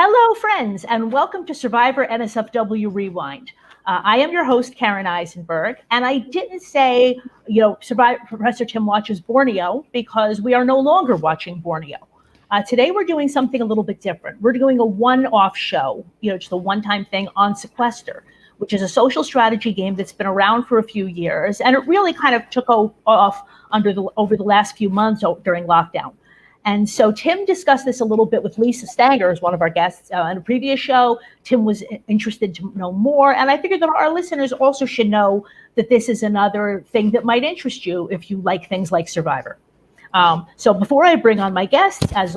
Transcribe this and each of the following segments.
Hello, friends, and welcome to Survivor NSFW Rewind. I am your host, Karen Eisenberg, and I didn't say, Professor Tim watches Borneo because we are no longer watching Borneo. Today, we're doing something a little bit different. We're doing a one-off show, just a one-time thing on Sequester, which is a social strategy game that's been around for a few years, and it really kind of took off over the last few months during lockdown. And so Tim discussed this a little bit with Lisa Stanger, as one of our guests in a previous show. Tim was interested to know more. And I figured that our listeners also should know that this is another thing that might interest you if you like things like Survivor. So before I bring on my guests, I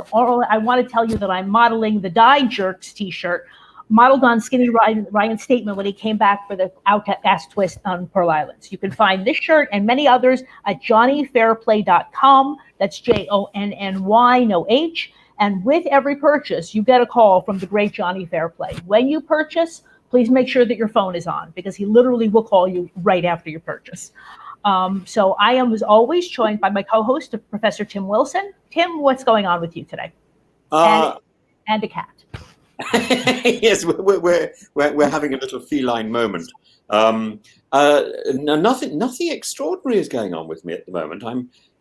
want to tell you that I'm modeling the Die Jerks t-shirt, modeled on Skinny Ryan's statement when he came back for the Outcast twist on Pearl Islands. You can find this shirt and many others at johnnyfairplay.com. That's JONNY, no H. And with every purchase, you get a call from the great Johnny Fairplay. When you purchase, please make sure that your phone is on, because he literally will call you right after your purchase. So I am, as always, joined by my co-host, Professor Tim Wilson. Tim, what's going on with you today? And a cat. Yes, we're having a little feline moment. Nothing extraordinary is going on with me at the moment.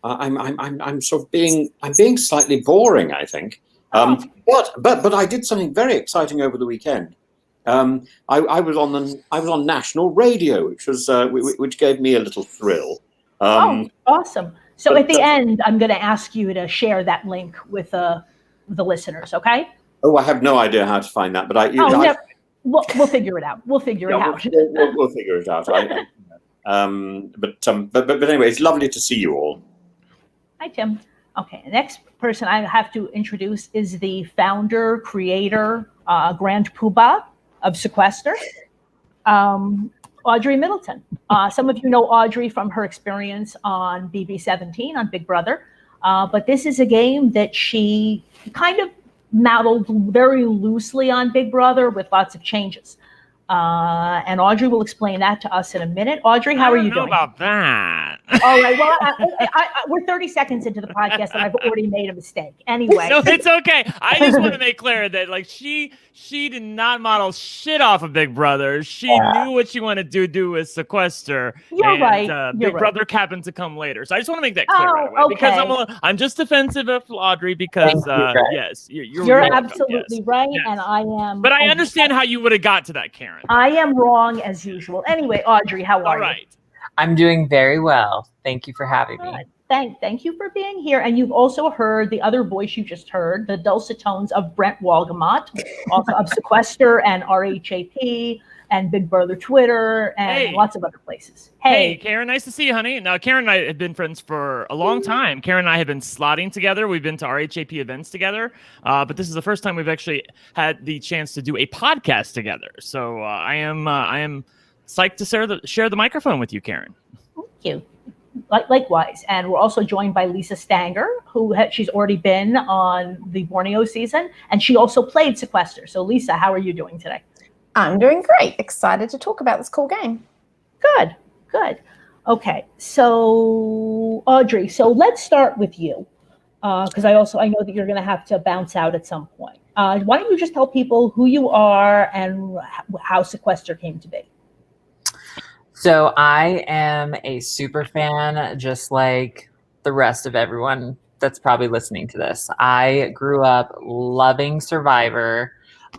I'm sort of being slightly boring, I think. But I did something very exciting over the weekend. I was on national radio, which gave me a little thrill. Awesome! So at the end, I'm going to ask you to share that link with the listeners. Okay? Oh, I have no idea how to find that, but we'll figure it out. We'll figure it out. We'll figure it out. But anyway, it's lovely to see you all. Hi, Tim. Okay, the next person I have to introduce is the founder, creator, Grand Poobah of Sequester, Audrey Middleton. Some of you know Audrey from her experience on BB17 on Big Brother, but this is a game that she kind of modeled very loosely on Big Brother with lots of changes. And Audrey will explain that to us in a minute. Audrey, how are you doing? About that. All right. Well, we're 30 seconds into the podcast, and I've already made a mistake. Anyway, no, it's okay. I just want to make clear that she did not model shit off of Big Brother. She knew what she wanted to do with Sequester. You're right. Big Brother happened to come later. So I just want to make that clear right away, okay. Because I'm just defensive of Audrey because yes, you're absolutely right, yes. And I am. But I understand how you would have got to that, Karen. I am wrong as usual. Anyway, Audrey, how are you? All right. I'm doing very well. Thank you for having me. Thank you for being here. And you've also heard the other voice you just heard, the dulcet tones of Brent Wolgamott, also of Sequester and RHAP and Big Brother Twitter and lots of other places. Hey, Karen, nice to see you, honey. Now, Karen and I have been friends for a long time. Karen and I have been slotting together. We've been to RHAP events together. But this is the first time we've actually had the chance to do a podcast together. So I am psyched to share the microphone with you, Karen. Thank you. Likewise. And we're also joined by Lisa Stanger, she's already been on the Borneo season, and she also played Sequester. So Lisa, how are you doing today? I'm doing great. Excited to talk about this cool game. Good. Okay. So Audrey, let's start with you. Because I know that you're going to have to bounce out at some point. Why don't you just tell people who you are and how Sequester came to be? So I am a super fan, just like the rest of everyone that's probably listening to this. I grew up loving Survivor.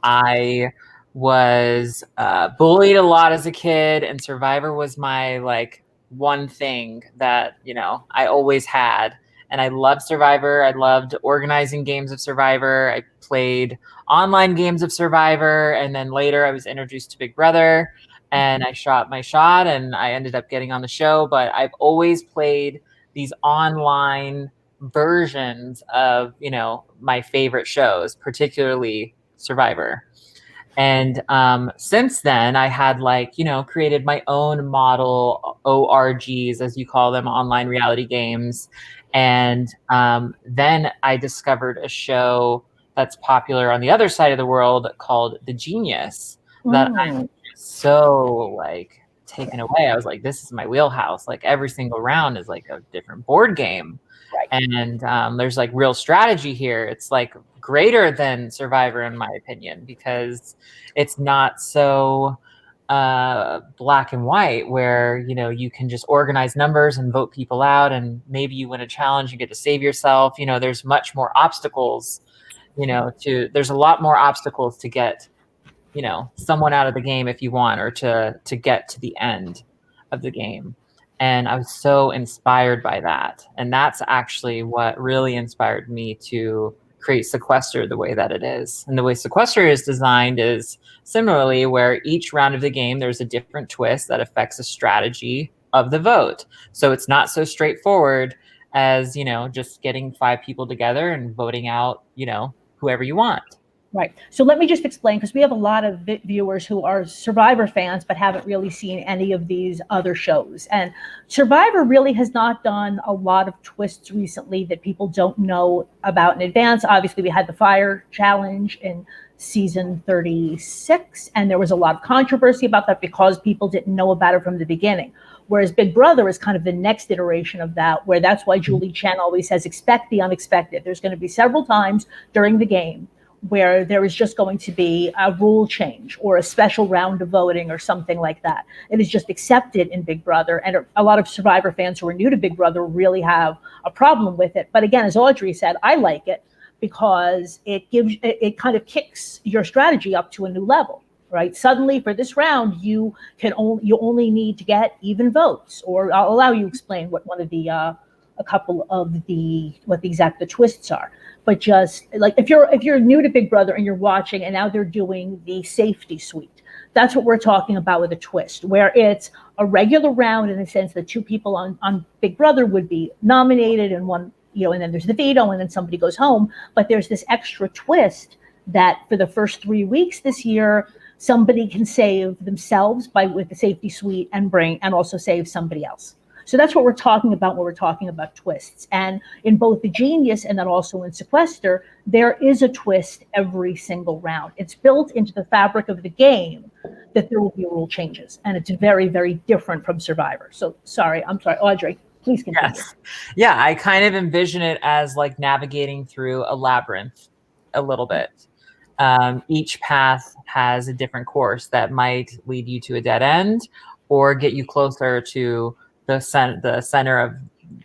I was bullied a lot as a kid, and Survivor was my one thing that I always had. And I loved Survivor. I loved organizing games of Survivor. I played online games of Survivor, and then later I was introduced to Big Brother. And I shot my shot, and I ended up getting on the show. But I've always played these online versions of, my favorite shows, particularly Survivor. And since then, I had created my own model ORGs, as you call them, online reality games. And then I discovered a show that's popular on the other side of the world called The Genius that I'm so taken away. I was like, this is my wheelhouse. Every single round is a different board game. Right. And there's real strategy here. It's greater than Survivor, in my opinion, because it's not so black and white, where you can just organize numbers and vote people out, and maybe you win a challenge, you get to save yourself. There's much more obstacles. There's a lot more obstacles to get someone out of the game if you want, or to get to the end of the game. And I was so inspired by that. And that's actually what really inspired me to create Sequester the way that it is. And the way Sequester is designed is similarly, where each round of the game, there's a different twist that affects the strategy of the vote. So it's not so straightforward as, just getting 5 people together and voting out, whoever you want. Right. So let me just explain, because we have a lot of viewers who are Survivor fans but haven't really seen any of these other shows. And Survivor really has not done a lot of twists recently that people don't know about in advance. Obviously, we had the fire challenge in season 36, and there was a lot of controversy about that because people didn't know about it from the beginning. Whereas Big Brother is kind of the next iteration of that, where that's why Julie Chen always says, expect the unexpected. There's going to be several times during the game where there is just going to be a rule change or a special round of voting or something like that. It is just accepted in Big Brother. And a lot of Survivor fans who are new to Big Brother really have a problem with it. But again, as Audrey said, I like it because it kind of kicks your strategy up to a new level, right? Suddenly for this round, you only need to get even votes, or I'll allow you to explain what one of the, a couple of the twists are. But just like if you're new to Big Brother and you're watching, and now they're doing the safety suite, that's what we're talking about with a twist, where it's a regular round in the sense that 2 people on Big Brother would be nominated, and one, and then there's the veto, and then somebody goes home. But there's this extra twist that for the first 3 weeks this year, somebody can save themselves with the safety suite and also save somebody else. So that's what we're talking about when we're talking about twists. And in both the Genius and then also in Sequester, there is a twist every single round. It's built into the fabric of the game that there will be rule changes. And it's very, very different from Survivor. So I'm sorry, Audrey, please continue. Yes. Yeah, I kind of envision it as like navigating through a labyrinth a little bit. Each path has a different course that might lead you to a dead end or get you closer to the center of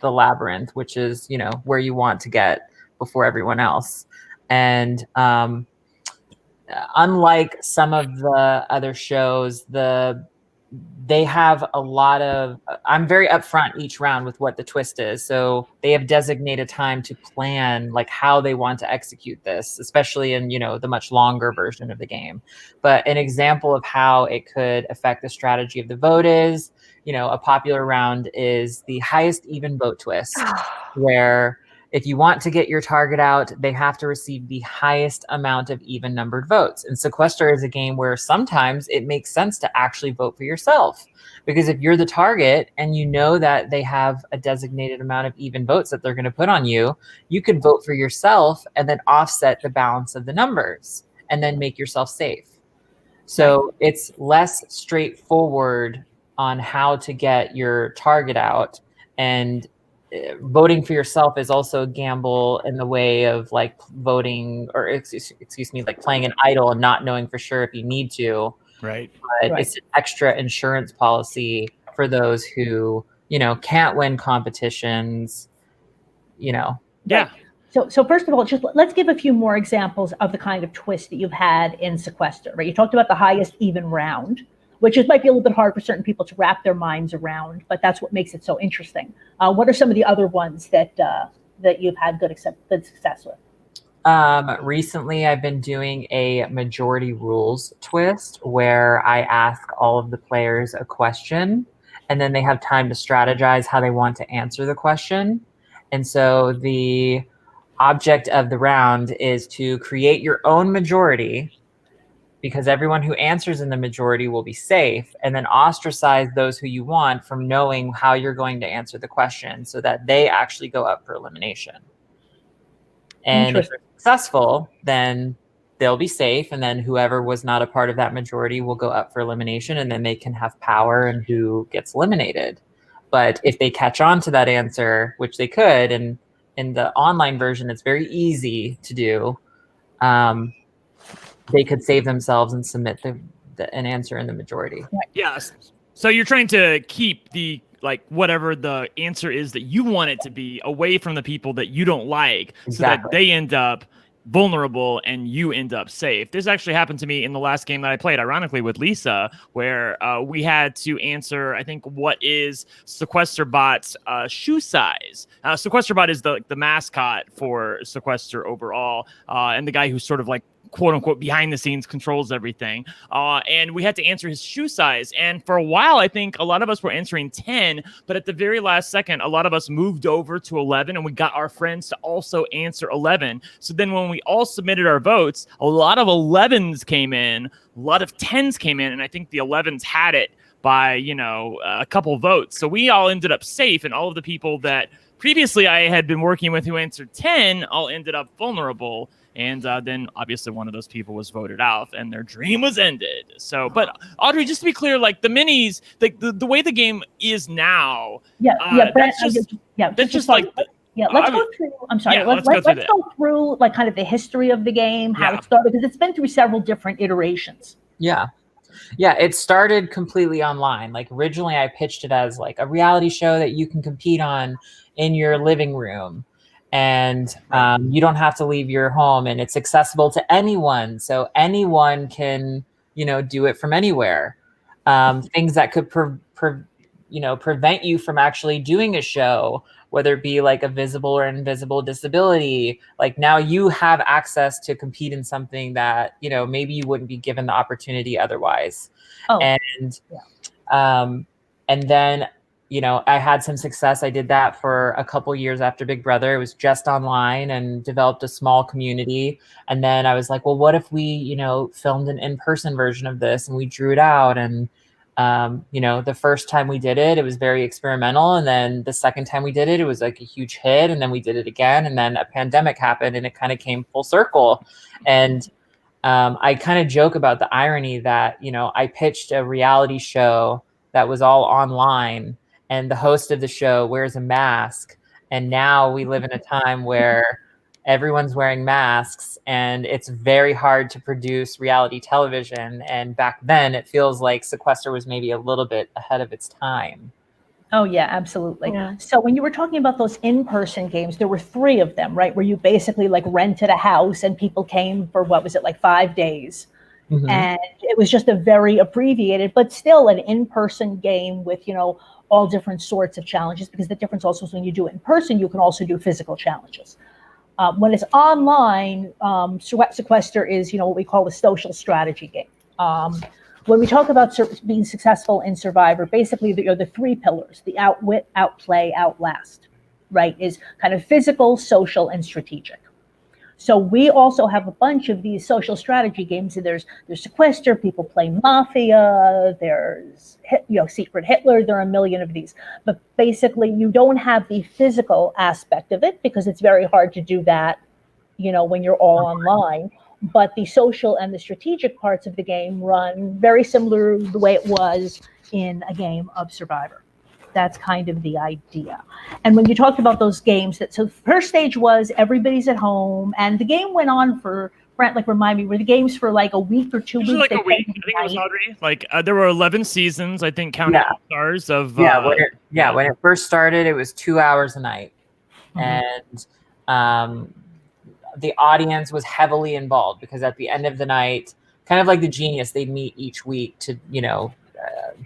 the labyrinth, which is, where you want to get before everyone else. And unlike some of the other shows, they have a lot of, I'm very upfront each round with what the twist is. So they have designated time to plan like how they want to execute this, especially in, the much longer version of the game. But an example of how it could affect the strategy of the vote is, a popular round is the highest even vote twist, where if you want to get your target out, they have to receive the highest amount of even numbered votes. And Sequester is a game where sometimes it makes sense to actually vote for yourself, because if you're the target and you know that they have a designated amount of even votes that they're going to put on you, you could vote for yourself and then offset the balance of the numbers and then make yourself safe. So it's less straightforward on how to get your target out, and voting for yourself is also a gamble in the way of like voting, or excuse me, like playing an idol and not knowing for sure if you need to. Right. But it's an extra insurance policy for those who, can't win competitions, Yeah. So first of all, just let's give a few more examples of the kind of twist that you've had in Sequester, right? You talked about the highest even round, which might be a little bit hard for certain people to wrap their minds around, but that's what makes it so interesting. What are some of the other ones that you've had good success with? Recently, I've been doing a majority rules twist where I ask all of the players a question, and then they have time to strategize how they want to answer the question. And so the object of the round is to create your own majority, because everyone who answers in the majority will be safe, and then ostracize those who you want from knowing how you're going to answer the question so that they actually go up for elimination. And if they're successful, then they'll be safe, and then whoever was not a part of that majority will go up for elimination, and then they can have power in who gets eliminated. But if they catch on to that answer, which they could, and in the online version, it's very easy to do, they could save themselves and submit an answer in the majority. Yes. So you're trying to keep the whatever the answer is that you want it to be away from the people that you don't like, so that they end up vulnerable and you end up safe. This actually happened to me in the last game that I played, ironically, with Lisa, where we had to answer, I think, what is Sequester Bot's shoe size. Sequester Bot is the mascot for Sequester overall, and the guy who's sort of like, quote unquote, behind the scenes controls everything. And we had to answer his shoe size. And for a while, I think a lot of us were answering 10, but at the very last second, a lot of us moved over to 11 and we got our friends to also answer 11. So then when we all submitted our votes, a lot of 11s came in, a lot of 10s came in. And I think the 11s had it by, a couple votes. So we all ended up safe. And all of the people that previously I had been working with who answered 10 all ended up vulnerable. And then obviously one of those people was voted out and their dream was ended. So, but Audrey, just to be clear, like the minis, the way the game is now. Let's go through. I'm sorry. Yeah, let's go through like kind of the history of the game, how it started, because it's been through several different iterations. Yeah, it started completely online. Like originally I pitched it as like a reality show that you can compete on in your living room. And you don't have to leave your home, and it's accessible to anyone. So anyone can, do it from anywhere. Things that could, prevent you from actually doing a show, whether it be like a visible or invisible disability. Like now you have access to compete in something that, maybe you wouldn't be given the opportunity otherwise. And then, I had some success. I did that for a couple years after Big Brother. It was just online and developed a small community. And then I was like, well, what if we, filmed an in-person version of this and we drew it out? And, the first time we did it, it was very experimental. And then the second time we did it, it was like a huge hit. And then we did it again. And then a pandemic happened and it kind of came full circle. And I kind of joke about the irony that, I pitched a reality show that was all online, and the host of the show wears a mask. And now we live in a time where everyone's wearing masks and it's very hard to produce reality television. And back then it feels like Sequester was maybe a little bit ahead of its time. Oh yeah, absolutely. Yeah. So when you were talking about those in-person games, there were 3 of them, right? Where you basically like rented a house and people came for, what was it, like 5 days? Mm-hmm. And it was just a very abbreviated, but still an in-person game with, all different sorts of challenges, because the difference also is when you do it in person, you can also do physical challenges. When it's online, Sequester is, what we call a social strategy game. When we talk about being successful in Survivor, basically the 3 pillars: the outwit, outplay, outlast, right? Is kind of physical, social, and strategic. So we also have a bunch of these social strategy games. There's Sequester, people play Mafia, there's Secret Hitler, there are a million of these. But basically you don't have the physical aspect of it because it's very hard to do that, when you're all online. But the social and the strategic parts of the game run very similar to the way it was in a game of Survivor. That's kind of the idea. And when you talked about those games, so the first stage was everybody's at home, and the game went on for, Brent, remind me, were the games for like a week or 2 weeks? Like a week. I think it was Audrey. There were 11 seasons, I think, counting stars of. When it first started, it was 2 hours a night, and the audience was heavily involved because at the end of the night, kind of like the Genius, they'd meet each week to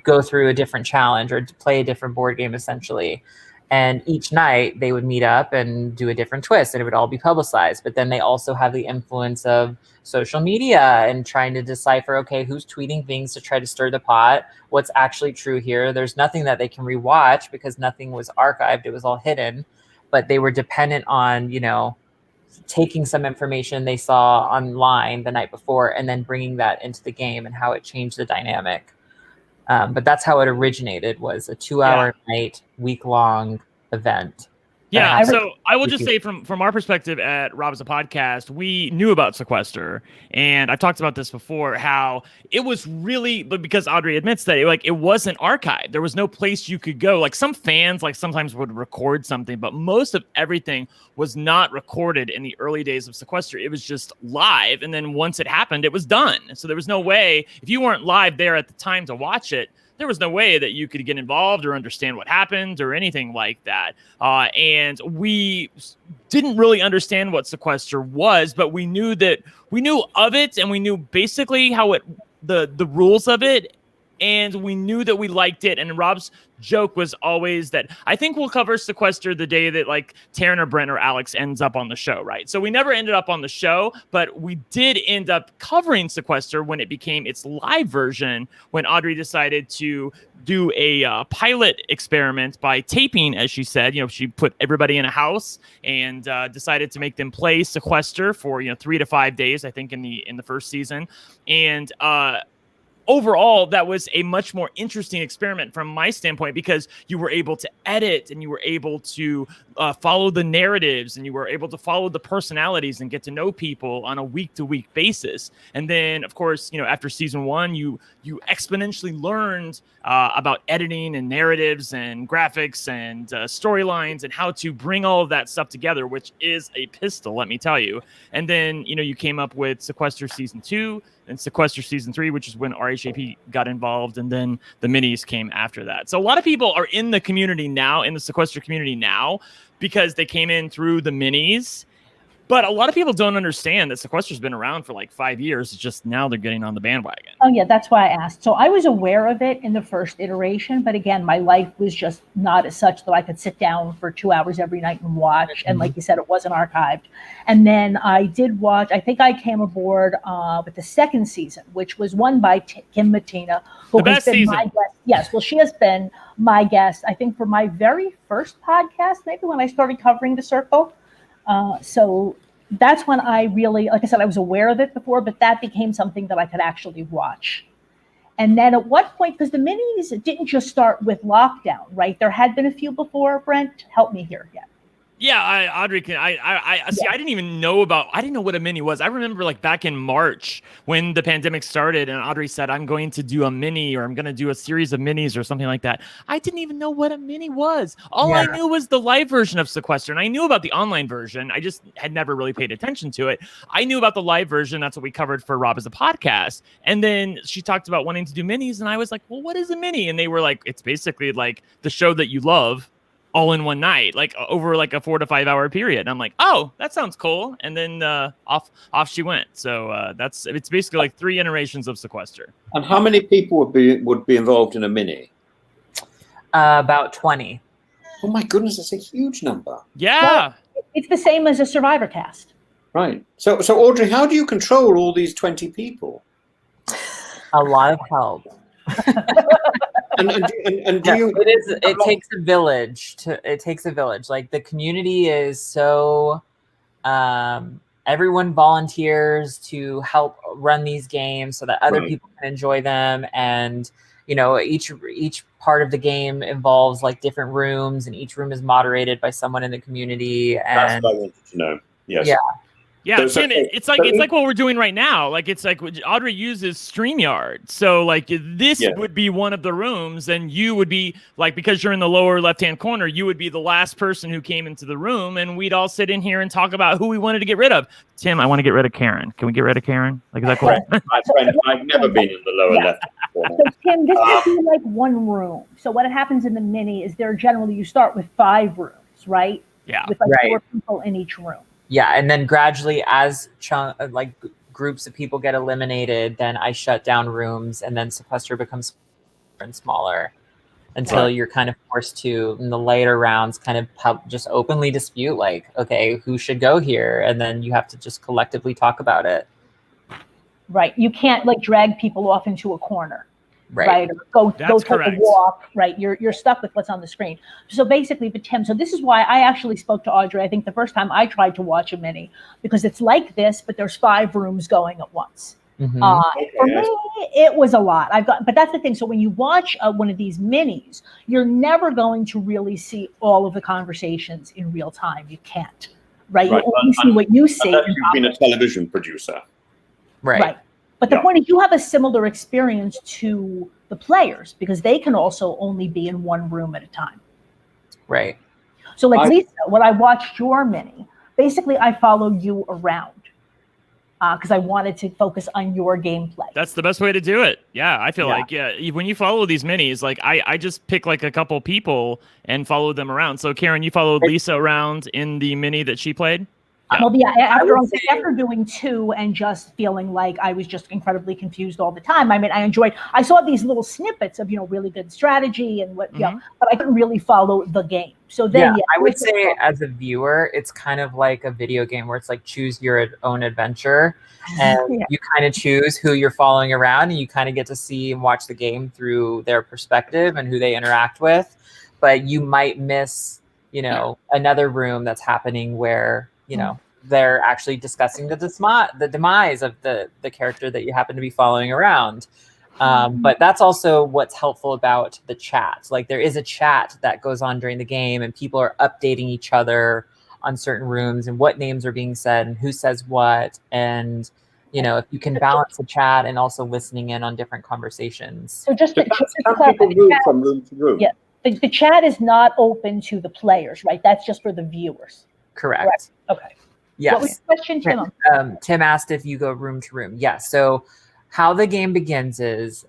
go through a different challenge or to play a different board game essentially. And each night they would meet up and do a different twist and it would all be publicized. But then they also have the influence of social media and trying to decipher, okay, who's tweeting things to try to stir the pot? What's actually true here? There's nothing that they can rewatch because nothing was archived. It was all hidden, but they were dependent on, taking some information they saw online the night before and then bringing that into the game and how it changed the dynamic. But that's how it originated, was a 2 hour night, week-long event. Yeah, so I will just say from our perspective at Rob as a Podcast, we knew about Sequester, and I've talked about this before, how it was really, but because Audrey admits that it wasn't archived. There was no place you could go. Like some fans sometimes would record something, but most of everything was not recorded in the early days of Sequester. It was just live, and then once it happened, it was done. So there was no way, if you weren't live there at the time to watch it, there was no way that you could get involved or understand what happened or anything like that. And we didn't really understand what Sequester was, but we knew of it, and we knew basically how the rules of it, and we knew that we liked it. And Rob's joke was always that I think we'll cover Sequester the day that Taryn or Brent or Alex ends up on the show, right? So we never ended up on the show, but we did end up covering Sequester when it became its live version, when Audrey decided to do a pilot experiment by taping, as she said. She put everybody in a house and decided to make them play Sequester for 3 to 5 days, I think, in the first season. And overall, that was a much more interesting experiment from my standpoint, because you were able to edit, and you were able to follow the narratives, and you were able to follow the personalities and get to know people on a week-to-week basis. And then, of course, after season 1, you exponentially learned about editing and narratives and graphics and storylines and how to bring all of that stuff together, which is a pistol, let me tell you. And then, you came up with Sequester season 2 and Sequester season 3, which is when RHAP got involved, and then the minis came after that. So a lot of people are in the community now, in the Sequester community now, because they came in through the minis. But a lot of people don't understand that Sequester's been around for 5 years. It's just now they're getting on the bandwagon. Oh, yeah, that's why I asked. So I was aware of it in the first iteration, but again, my life was just not as such that I could sit down for 2 hours every night and watch. And like you said, it wasn't archived. And then I did watch, I think I came aboard with the second season, which was won by Kim Mattina, who has been my guest. Yes, well, she has been my guest, I think, for my very first podcast, maybe when I started covering The Circle. So that's when I really, like I said, I was aware of it before, but that became something that I could actually watch. And then at what point, because the minis didn't just start with lockdown, right? There had been a few before. Brent, help me here again. Yeah, Audrey, see, I didn't even know I didn't know what a mini was. I remember back in March when the pandemic started and Audrey said, I'm going to do a mini, or I'm going to do a series of minis or something like that. I didn't even know what a mini was. All I knew was the live version of Sequester, and I knew about the online version. I just had never really paid attention to it. I knew about the live version. That's what we covered for Rob as a Podcast. And then she talked about wanting to do minis, and I was like, well, what is a mini? And they were like, it's basically the show that you love, all in one night, over a 4 to 5 hour period. And I'm like, oh, that sounds cool. And then off she went. So it's basically 3 iterations of Sequester. And how many people would be involved in a mini? About 20. Oh my goodness, that's a huge number. Yeah. Well, it's the same as a Survivor cast. Right. So Audrey, how do you control all these 20 people? A lot of help. And do you? It takes a village. It takes a village. The community is so. Everyone volunteers to help run these games so that other people can enjoy them, and each part of the game involves different rooms, and each room is moderated by someone in the community. And that's what I wanted to know. Yes. Yeah. Yeah, Tim, it's like what we're doing right now. Audrey uses StreamYard. So this would be one of the rooms, and you would be because you're in the lower left-hand corner, you would be the last person who came into the room, and we'd all sit in here and talk about who we wanted to get rid of. Tim, I want to get rid of Karen. Can we get rid of Karen? Is that cool? My friend, I've never been in the lower left corner. So Tim, this would be one room. So what happens in the mini is you start with 5 rooms, right? Yeah. With 4 people in each room. Yeah, and then gradually, as groups of people get eliminated, then I shut down rooms, and then Sequester becomes smaller and smaller until you're kind of forced to, in the later rounds, kind of just openly dispute, okay, who should go here, and then you have to just collectively talk about it. Right. You can't drag people off into a corner. Right. Or go take correct. a walk. Right. You're stuck with what's on the screen. So basically, but Tim, so this is why I actually spoke to Audrey, I think the first time I tried to watch a mini, because it's like this, but there's 5 rooms going at once. Mhm. For me, it was a lot. But that's the thing. So when you watch one of these minis, you're never going to really see all of the conversations in real time. You can't, right? You only see what you see. Unless you've been a television producer. Right. But the point is, you have a similar experience to the players because they can also only be in one room at a time. Right. So like Lisa, when I watched your mini, basically I followed you around because I wanted to focus on your gameplay. That's the best way to do it. Yeah, I feel like when you follow these minis, like I just pick like a couple people and follow them around. So Karen, you followed Lisa around in the mini that she played? Yeah. After doing 2 and just feeling like I was just incredibly confused all the time. I mean, I saw these little snippets of, really good strategy and what, but I couldn't really follow the game. So then, I would say as a viewer, it's kind of like a video game where it's like choose your own adventure, and you kind of choose who you're following around, and you kind of get to see and watch the game through their perspective and who they interact with. But you might miss, another room that's happening where, they're actually discussing the demise of the character that you happen to be following around. But that's also what's helpful about the chat. Like there is a chat that goes on during the game and people are updating each other on certain rooms and what names are being said and who says what. And, if you can balance the chat and also listening in on different conversations. So just to clarify, from room to room. Yeah, the chat is not open to the players, right? That's just for the viewers. Correct. Right. Okay. Yes. What was the question, Tim? Tim asked if you go room to room. Yes. So how the game begins is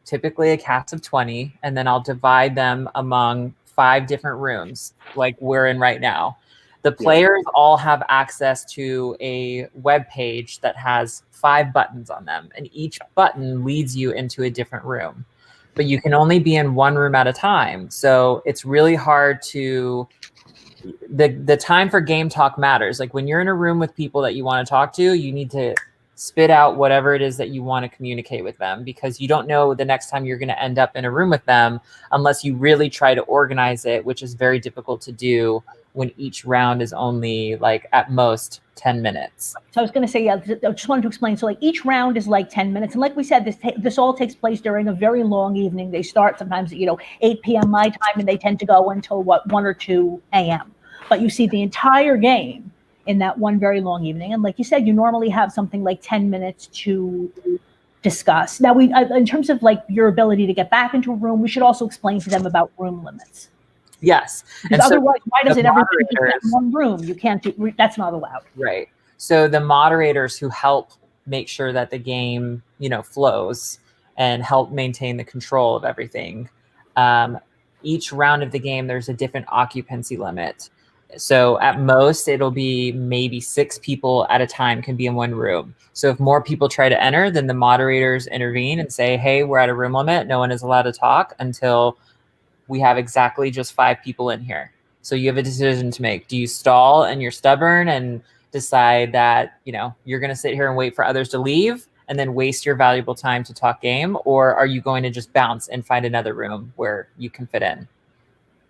typically a cast of 20, and then I'll divide them among 5 different rooms, like we're in right now. The players all have access to a web page that has 5 buttons on them, and each button leads you into a different room. But you can only be in one room at a time. So it's really hard to... The time for game talk matters. Like when you're in a room with people that you want to talk to, you need to spit out whatever it is that you want to communicate with them, because you don't know the next time you're going to end up in a room with them unless you really try to organize it, which is very difficult to do when each round is only like at most 10 minutes. So I was going to say, I just wanted to explain. So like each round is like 10 minutes. And like we said, this all takes place during a very long evening. They start sometimes at, 8 p.m. my time, and they tend to go until 1 or 2 a.m. But you see the entire game in that one very long evening. And like you said, you normally have something like 10 minutes to discuss. Now, in terms of like your ability to get back into a room, we should also explain to them about room limits. Yes. Because otherwise, why does it everything in one room? You can't do, that's not allowed. Right. So the moderators who help make sure that the game, flows and help maintain the control of everything. Each round of the game, there's a different occupancy limit. So at most, it'll be maybe 6 people at a time can be in one room. So if more people try to enter, then the moderators intervene and say, hey, we're at a room limit. No one is allowed to talk until we have exactly just 5 people in here. So you have a decision to make. Do you stall and you're stubborn and decide that, you're going to sit here and wait for others to leave and then waste your valuable time to talk game? Or are you going to just bounce and find another room where you can fit in?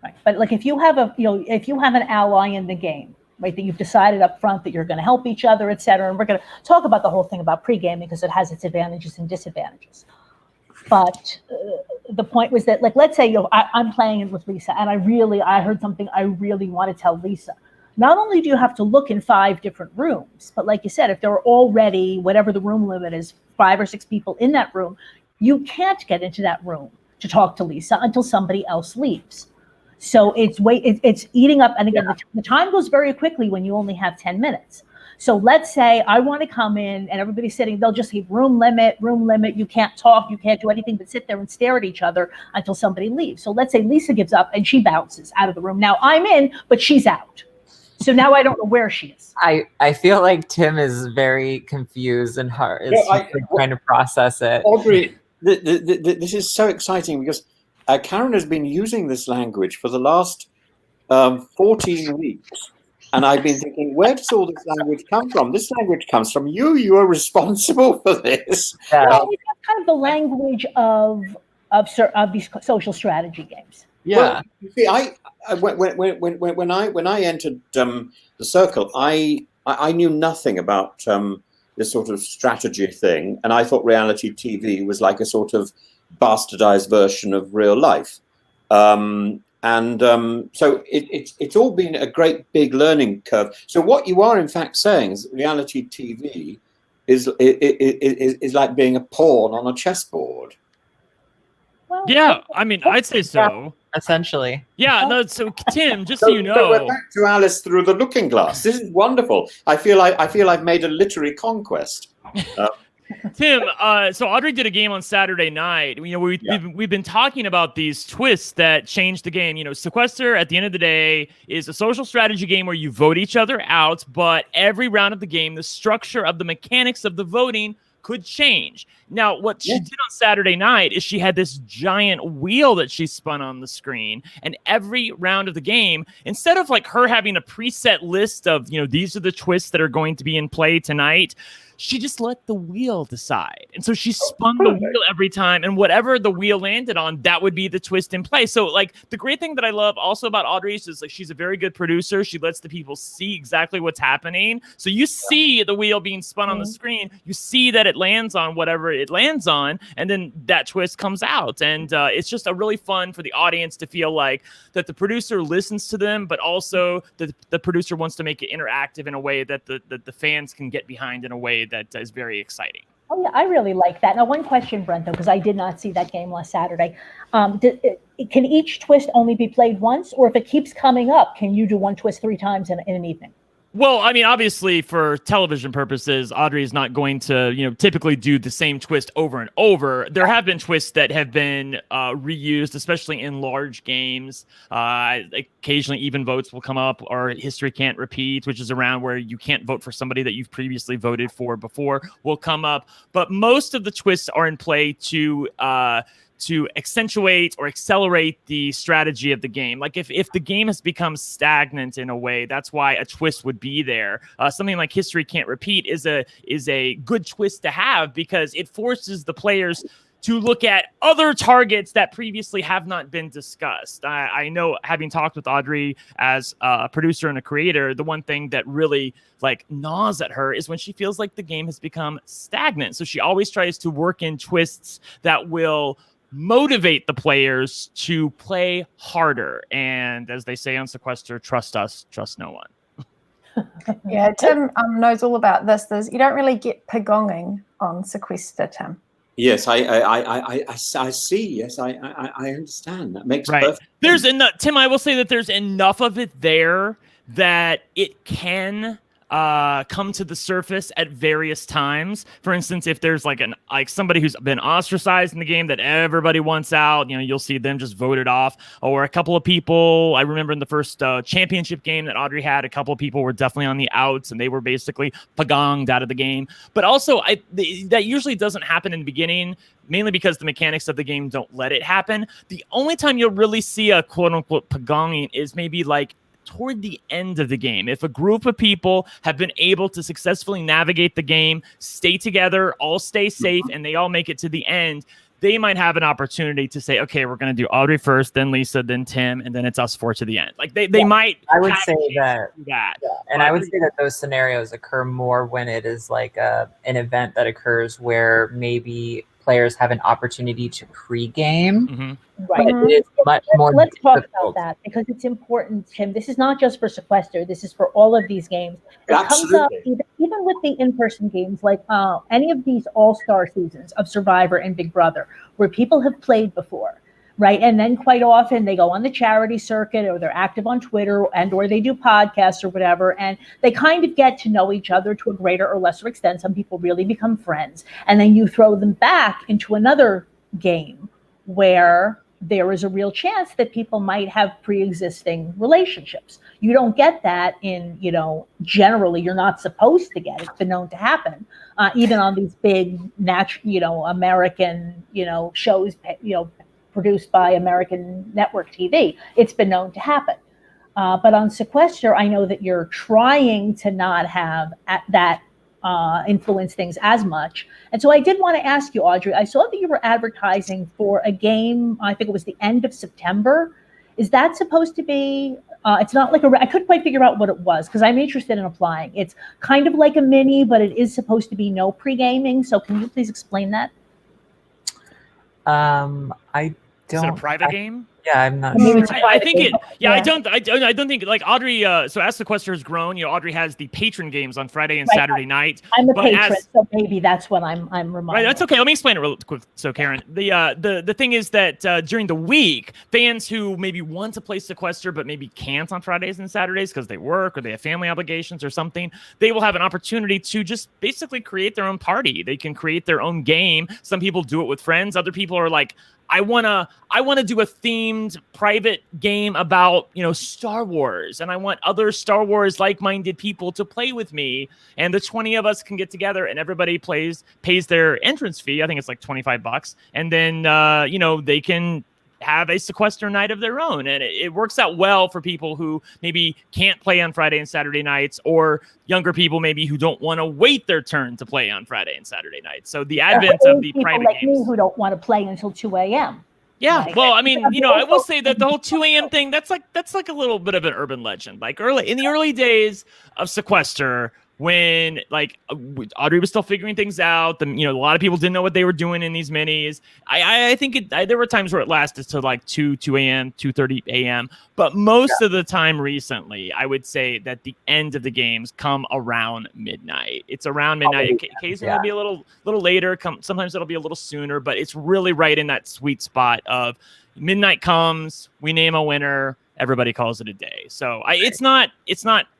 Right. But like if you have an ally in the game, right, that you've decided up front that you're going to help each other, et cetera, and we're going to talk about the whole thing about pre-gaming because it has its advantages and disadvantages. But the point was that, like, let's say I'm playing it with Lisa, and I heard something I really want to tell Lisa. Not only do you have to look in 5 different rooms, but like you said, if there are already, whatever the room limit is, 5 or 6 people in that room, you can't get into that room to talk to Lisa until somebody else leaves. So it's eating up. And again, the time goes very quickly when you only have 10 minutes. So let's say I want to come in and everybody's sitting, they'll just keep room limit. You can't talk. You can't do anything but sit there and stare at each other until somebody leaves. So let's say Lisa gives up and she bounces out of the room. Now I'm in, but she's out. So now I don't know where she is. I feel like Tim is very confused and trying to process it. Audrey, this is so exciting because Karen has been using this language for the last 14 weeks. And I've been thinking, where does all this language come from? This language comes from you. You are responsible for this. Well, it's kind of the language of these social strategy games. Yeah. Well, you see, when I entered the circle, I knew nothing about this sort of strategy thing, and I thought reality TV was like a sort of bastardized version of real life. So it's all been a great big learning curve. So what you are in fact saying is that reality TV is like being a pawn on a chessboard. Well, Yeah, I mean, I'd say so. Essentially. Yeah, no. So Tim, just so you know, we're back to Alice through the looking glass. This is wonderful. I feel I've made a literary conquest. Tim, so Audrey did a game on Saturday night. You know, we've been talking about these twists that change the game. You know, Sequester, at the end of the day, is a social strategy game where you vote each other out, but every round of the game, the structure of the mechanics of the voting could change. Now, what she did on Saturday night is she had this giant wheel that she spun on the screen, and every round of the game, instead of like her having a preset list of, you know, these are the twists that are going to be in play tonight, she just let the wheel decide. And so she spun the wheel every time, and whatever the wheel landed on, that would be the twist in play. So like the great thing that I love also about Audrey is like she's a very good producer. She lets the people see exactly what's happening. So you see the wheel being spun on the screen, you see that it lands on whatever it lands on, and then that twist comes out. And it's just a really fun for the audience to feel like that the producer listens to them, but also the producer wants to make it interactive in a way that the fans can get behind in a way that is very exciting. Oh yeah, I really like that. Now, one question, Brent, though, because I did not see that game last Saturday. Can each twist only be played once, or if it keeps coming up, can you do one twist 3 times in an evening? Well, I mean, obviously, for television purposes, Audrey is not going to, you know, typically do the same twist over and over. There have been twists that have been reused, especially in large games. Occasionally, even votes will come up, or history can't repeat, which is around where you can't vote for somebody that you've previously voted for before, will come up. But most of the twists are in play to accentuate or accelerate the strategy of the game. Like if the game has become stagnant in a way, that's why a twist would be there. Something like history can't repeat is a good twist to have, because it forces the players to look at other targets that previously have not been discussed. I know, having talked with Audrey as a producer and a creator, the one thing that really like gnaws at her is when she feels like the game has become stagnant. So she always tries to work in twists that will motivate the players to play harder. And as they say on Sequester, trust us, trust no one. Yeah, Tim knows all about this. You don't really get pagonging on Sequester, Tim. Yes, I see. Yes, I understand. That makes perfect sense. There's enough, Tim. I will say that there's enough of it there that it can come to the surface at various times. For instance, if there's like somebody who's been ostracized in the game that everybody wants out, you know, you'll see them just voted off. Or a couple of people, I remember in the first championship game that Audrey had, a couple of people were definitely on the outs and they were basically pagonged out of the game. But also, that usually doesn't happen in the beginning, mainly because the mechanics of the game don't let it happen. The only time you'll really see a quote-unquote pagonging is maybe like toward the end of the game. If a group of people have been able to successfully navigate the game, stay together, all stay safe, and they all make it to the end, they might have an opportunity to say, okay, we're going to do Audrey first, then Lisa, then Tim, and then it's us 4 to the end. Like they might. I would say that. Yeah. And I would say that those scenarios occur more when it is like an event that occurs where maybe players have an opportunity to pre-game. Mm-hmm. Right. It is much more Let's talk difficult. about that, because it's important, Tim. This is not just for Sequester. This is for all of these games. It comes up even with the in-person games, like any of these all-star seasons of Survivor and Big Brother, where people have played before, right? And then quite often they go on the charity circuit, or they're active on Twitter, or they do podcasts or whatever, and they kind of get to know each other to a greater or lesser extent. Some people really become friends. And then you throw them back into another game where there is a real chance that people might have pre-existing relationships. You don't get that in, generally you're not supposed to get it. It's been known to happen, even on these big, American, shows, produced by American network TV. It's been known to happen. But on Sequester, I know that you're trying to not have that influence things as much. And so I did want to ask you, Audrey, I saw that you were advertising for a game, I think it was the end of September. Is that supposed to be It's not like I couldn't quite figure out what it was because I'm interested in applying. It's kind of like a mini, but it is supposed to be no pre-gaming. So can you please explain that? I don't. Is it a private game? Yeah, I'm not Maybe sure. it's a I private think game. it. Yeah, I don't think like Audrey. So as Sequester has grown, Audrey has the patron games on Friday and Right. Saturday night. I'm a but patron, so maybe that's what I'm reminded. Right, that's okay. Let me explain it real quick. So, Karen, the thing is that during the week, fans who maybe want to play Sequester but maybe can't on Fridays and Saturdays because they work or they have family obligations or something, they will have an opportunity to just basically create their own party. They can create their own game. Some people do it with friends. Other people are like, I wanna do a themed private game about Star Wars, and I want other Star Wars like-minded people to play with me, and the 20 of us can get together and everybody pays their entrance fee. I think it's like $25, and then they can have a Sequester night of their own, and it works out well for people who maybe can't play on Friday and Saturday nights, or younger people maybe who don't want to wait their turn to play on Friday and Saturday nights. So the advent of the private like games, me who don't want to play until 2 a.m. yeah, Like, well, I mean, I will say that the whole 2 a.m. thing, that's like a little bit of an urban legend. Like in the early days of Sequester, when Audrey was still figuring things out, a lot of people didn't know what they were doing in these minis. I think there were times where it lasted to like 2 a.m., 2:30 a.m. But most of the time recently, I would say that the end of the games come around midnight. It's around midnight. Occasionally it'll be a little later. Sometimes it'll be a little sooner, but it's really right in that sweet spot of midnight comes, we name a winner, everybody calls it a day. So it's not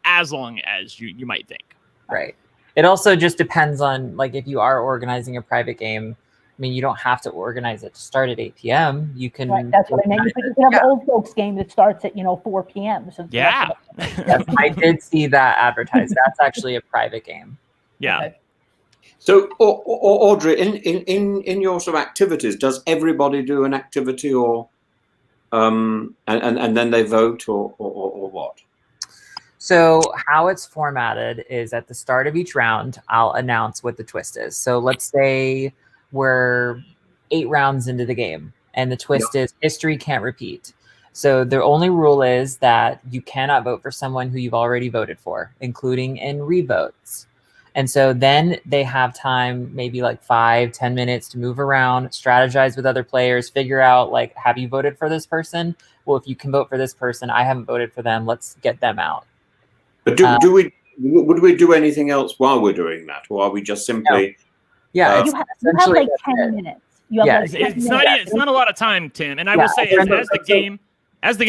as long as you might think. Right. It also just depends on, like, if you are organizing a private game, I mean, you don't have to organize it to start at 8 p.m. You can. Right, that's what I meant. You can have an old folks game that starts at 4 p.m. So yeah. Yes, I did see that advertised. That's actually a private game. Yeah. Okay. So, Audrey, in your sort of activities, does everybody do an activity, or and then they vote, or what? So how it's formatted is at the start of each round, I'll announce what the twist is. So let's say we're 8 rounds into the game, and the twist is history can't repeat. So the only rule is that you cannot vote for someone who you've already voted for, including in revotes. And so then they have time, maybe like 5-10 minutes, to move around, strategize with other players, figure out, like, have you voted for this person? Well, if you can vote for this person, I haven't voted for them. Let's get them out. But would we do anything else while we're doing that, or are we just simply? No. Yeah, you have like 10 minutes. It's not a lot of time, Tim. And I will say, as the game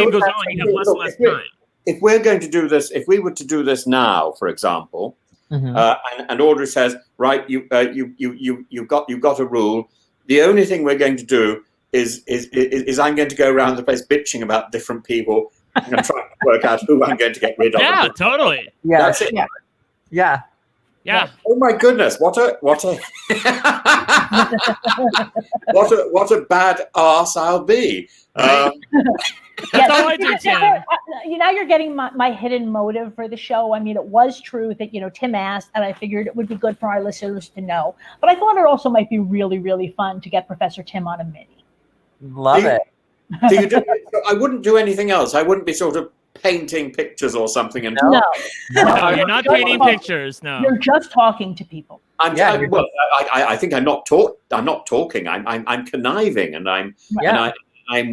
goes on, you have less time. If we're going to do this, if we were to do this now, for example, and Audrey says, right, you've got a rule. The only thing we're going to do is I'm going to go around the place bitching about different people. I'm trying to work out who I'm going to get rid of. Yeah, totally. Yeah, that's it. Yeah. Oh my goodness! What a what a bad arse I'll be. That's all I do, Tim. Now you're getting my hidden motive for the show. I mean, it was true that Tim asked, and I figured it would be good for our listeners to know. But I thought it also might be really, really fun to get Professor Tim on a mini. Love it. So I wouldn't do anything else. I wouldn't be sort of painting pictures or something. And No, you're not painting pictures. No, you're just talking to people. I think I'm not talking. I'm conniving, and I'm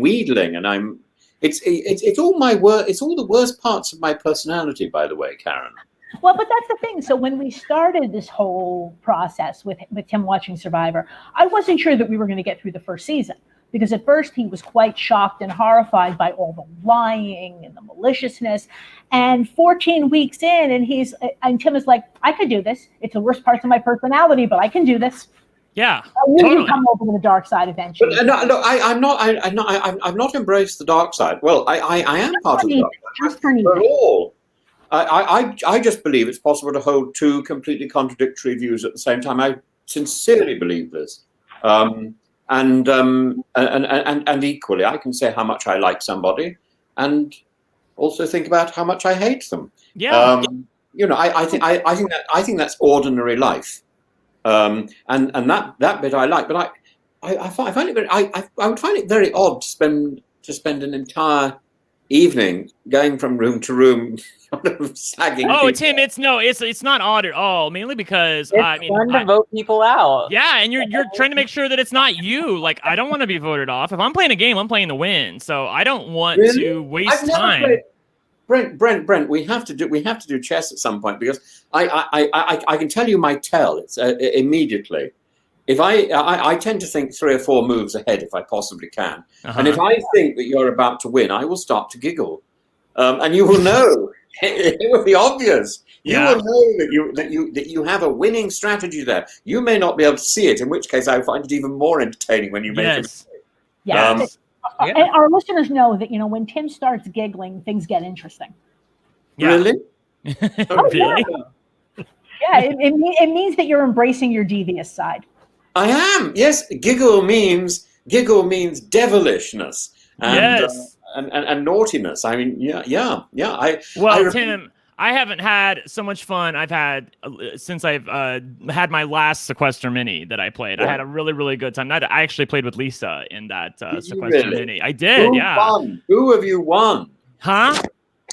wheedling, and it's all my work. It's all the worst parts of my personality, by the way, Karen. Well, but that's the thing. So when we started this whole process with Tim watching Survivor, I wasn't sure that we were going to get through the first season. Because at first he was quite shocked and horrified by all the lying and the maliciousness. And 14 weeks in, and Tim is like, I could do this. It's the worst parts of my personality, but I can do this. Yeah, You can come over to the dark side eventually. But, no, I've not embraced the dark side. Well, I am part of the dark side. Just for me. But all. I just believe it's possible to hold two completely contradictory views at the same time. I sincerely believe this. And equally, I can say how much I like somebody, and also think about how much I hate them. Yeah. I think that's ordinary life, and that bit I like. But I find it very. I would find it very odd to spend an entire evening, going from room to room, sagging. Oh, people. Tim, it's not odd at all. Mainly because It's fun to vote people out. Yeah, and you're trying to make sure that it's not you. Like, I don't want to be voted off. If I'm playing a game, I'm playing to win. So I don't want to waste time. Brent, we have to do chess at some point, because I can tell you my tell. It's immediately. If I tend to think 3 or 4 moves ahead if I possibly can, and if I think that you're about to win, I will start to giggle, and you will know. It will be obvious. You will know that you have a winning strategy there. You may not be able to see it, in which case I find it even more entertaining when you make it. Yes. And our listeners know that, when Tim starts giggling, things get interesting. Yeah. Really? Really? Yeah, it means that you're embracing your devious side. I am. Yes, giggle means devilishness and naughtiness. I mean, yeah. Tim, I haven't had so much fun I've had since I've had my last Sequester mini that I played. Yeah. I had a really, really good time. I actually played with Lisa in that Sequester mini. I did, Who have you won? Huh?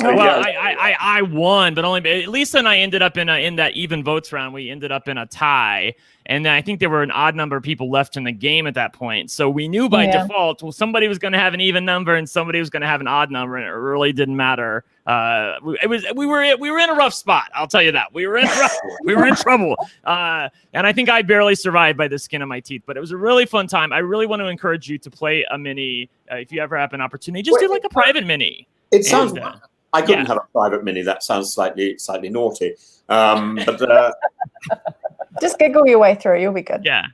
Well, I won, but only Lisa and I ended up in that even votes round. We ended up in a tie, and then I think there were an odd number of people left in the game at that point. So we knew by default, well, somebody was going to have an even number and somebody was going to have an odd number, and it really didn't matter. We were in a rough spot. I'll tell you that we were in trouble. And I think I barely survived by the skin of my teeth. But it was a really fun time. I really want to encourage you to play a mini if you ever have an opportunity. Just do like a private mini. It sounds. I couldn't have a private mini. That sounds slightly naughty. But just giggle your way through. You'll be good. Yeah.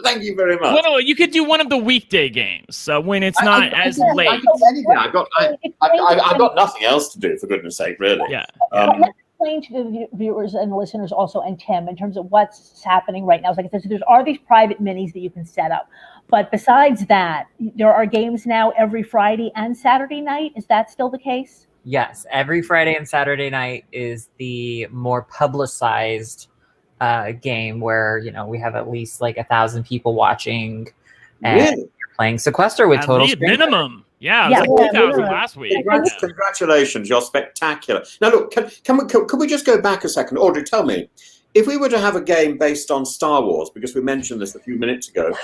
Thank you very much. Well, you could do one of the weekday games when it's not as late. I've got nothing else to do, for goodness sake, really. Yeah. Let's explain to the viewers and listeners also, and Tim, in terms of what's happening right now. It's like there are these private minis that you can set up. But besides that, there are games now every Friday and Saturday night. Is that still the case? Yes, every Friday and Saturday night is the more publicized game where we have at least like 1,000 people watching, and you're playing Sequester with total minimum. Yeah, it was like 2,000 last week. Congratulations, you're spectacular. Now look, can we just go back a second? Audrey, tell me, if we were to have a game based on Star Wars, because we mentioned this a few minutes ago,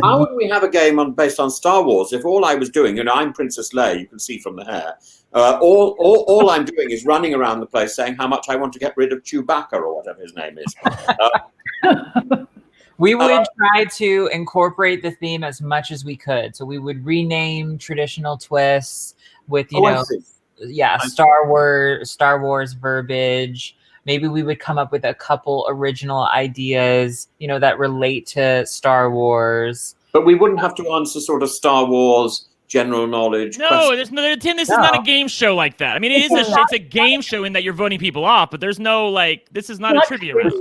how would we have a game based on Star Wars if all I was doing, I'm Princess Leia, you can see from the hair, all I'm doing is running around the place saying how much I want to get rid of Chewbacca or whatever his name is. We would try to incorporate the theme as much as we could. So we would rename traditional twists with, Star Wars verbiage. Maybe we would come up with a couple original ideas, that relate to Star Wars. But we wouldn't have to answer sort of Star Wars general knowledge. No, Tim, this is not a game show like that. I mean, it's a game show in that you're voting people off, but there's no this is not a trivia round.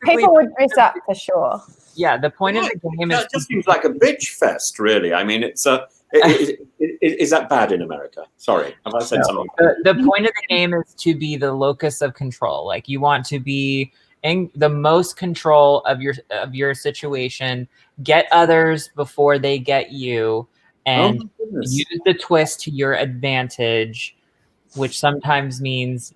People would dress up for sure. Yeah, the point of the game is... It just seems like a bitch fest, really. I mean, it's is that bad in America? Sorry, have I said something? The point of the game is to be the locus of control. Like, you want to be in the most control of your situation, get others before they get you, and use the twist to your advantage, which sometimes means,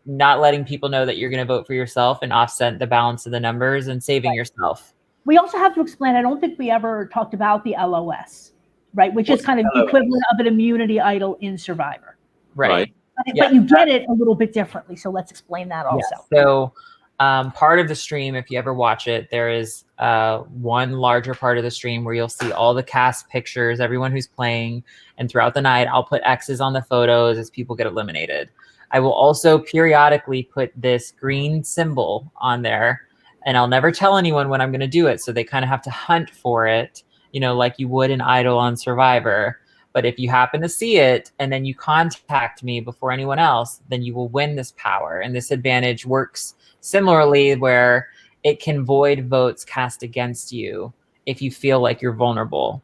not letting people know that you're going to vote for yourself and offset the balance of the numbers and saving yourself. We also have to explain, I don't think we ever talked about the LOS, right? Which is kind of the equivalent of an immunity idol in Survivor. Right. But you get it a little bit differently. So let's explain that also. Yeah. So part of the stream, if you ever watch it, there is one larger part of the stream where you'll see all the cast pictures, everyone who's playing. And throughout the night, I'll put X's on the photos as people get eliminated. I will also periodically put this green symbol on there, and I'll never tell anyone when I'm going to do it. So they kind of have to hunt for it, like you would an idol on Survivor. But if you happen to see it and then you contact me before anyone else, then you will win this power. And this advantage works similarly, where it can void votes cast against you if you feel like you're vulnerable.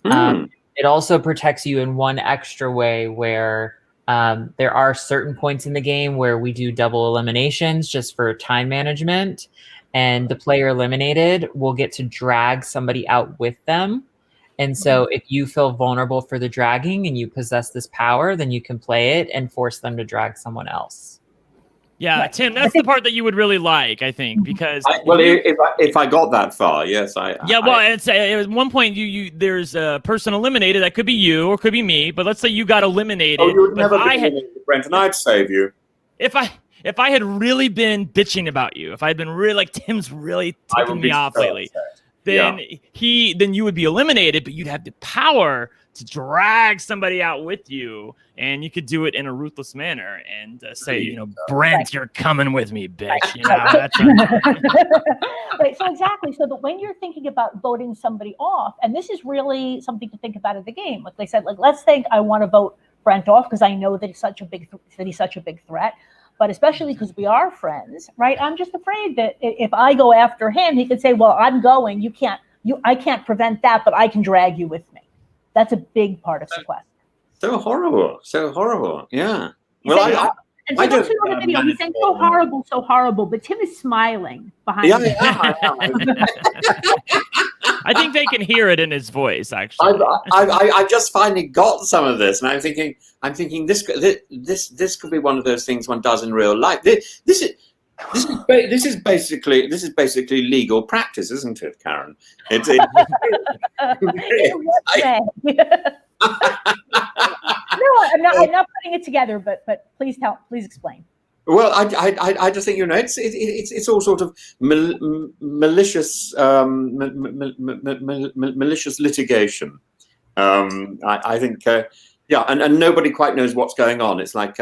It also protects you in one extra way, where there are certain points in the game where we do double eliminations just for time management, and the player eliminated will get to drag somebody out with them. And so if you feel vulnerable for the dragging and you possess this power, then you can play it and force them to drag someone else. Yeah, right. Tim, that's the part that you would really like, I think, because if I got that far, yes, it's at one point there's a person eliminated. That could be you or could be me, but let's say you got eliminated. Oh, you would never be eliminated, Brent, and I'd save you. If I had really been bitching about you, if I had been really like Tim's really ticking me off lately, then you would be eliminated, but you'd have the power to drag somebody out with you, and you could do it in a ruthless manner and say, Brent, you're coming with me, bitch. That's right. So exactly. So that when you're thinking about voting somebody off, and this is really something to think about in the game. Like they said, let's think I want to vote Brent off because I know that he's such a big threat. But especially because we are friends, right? I'm just afraid that if I go after him, he could say, "Well, I'm going. I can't prevent that, but I can drag you with me." That's a big part of Sequester. So horrible. Yeah. Well, and for those who know the video, he's saying so horrible, but Tim is smiling behind him. I think they can hear it in his voice. Actually, I just finally got some of this, and I'm thinking this could be one of those things one does in real life. This is basically legal practice, isn't it, Karen? No, I'm not putting it together, but please explain. Well, I just think it's all sort of malicious litigation. I think and nobody quite knows what's going on. It's like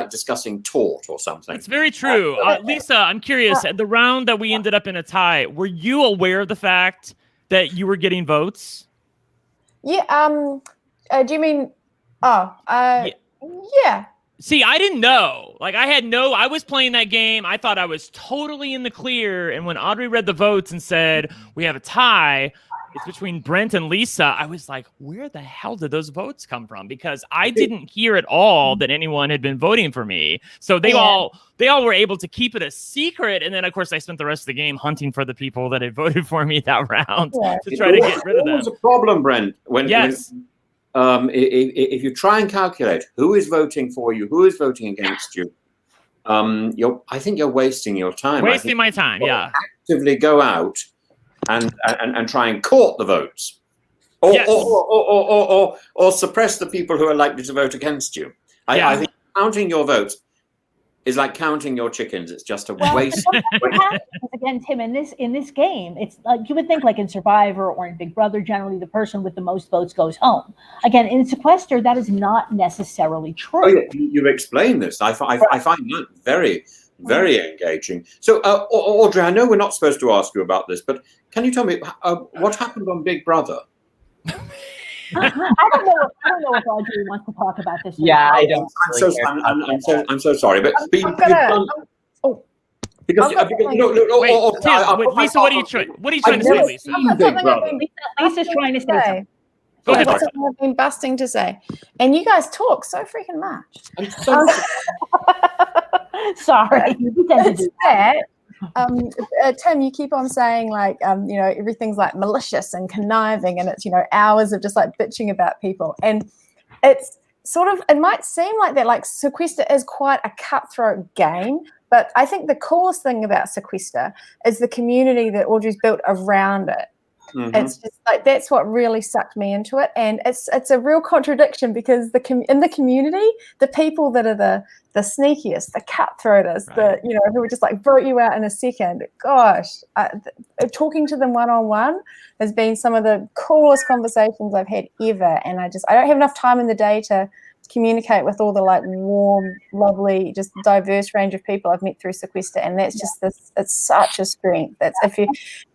discussing tort or something. It's very true. Lisa, I'm curious. At the round that we ended up in a tie, were you aware of the fact that you were getting votes? Yeah. Do you mean? Yeah. See, I didn't know. I was playing that game. I thought I was totally in the clear. And when Audrey read the votes and said, we have a tie, it's between Brent and Lisa, I was like, where the hell did those votes come from? Because I didn't hear at all that anyone had been voting for me. So they all were able to keep it a secret. And then, of course, I spent the rest of the game hunting for the people that had voted for me that round to try to get rid of them. It was a problem, Brent. If you try and calculate who is voting for you, who is voting against you, I think you're wasting your time. Wasting my time, yeah. Actively go out and try and court the votes, or suppress the people who are likely to vote against you. I think counting your votes is like counting your chickens. It's just a waste. What happens again, Tim, in this game, it's like you would think, like in Survivor or in Big Brother, generally the person with the most votes goes home. Again, in Sequester, that is not necessarily true. Oh, yeah, you've explained this. I find that very, very engaging. So, Audrey, I know we're not supposed to ask you about this, but can you tell me what happened on Big Brother? I don't know if Audrey wants to talk about this. Yeah, I don't. I'm so sorry, but Lisa, what are you trying to say, Lisa? Lisa's trying to say something. Go ahead. That's something I've been busting to say, and you guys talk so freaking much. I'm so sorry. It's that. Tim, you keep on saying everything's like malicious and conniving, and it's hours of just like bitching about people, and it's sort of, it might seem like that, like Sequester is quite a cutthroat game, but I think the coolest thing about Sequester is the community that Audrey's built around it. Mm-hmm. It's just like that's what really sucked me into it, and it's a real contradiction because in the community, the people that are the sneakiest, the cutthroaters, right, who would just like vote you out in a second. Gosh, talking to them one-on-one has been some of the coolest conversations I've had ever, and I don't have enough time in the day to communicate with all the like warm, lovely, just diverse range of people I've met through Sequester, and that's just it's such a strength. That's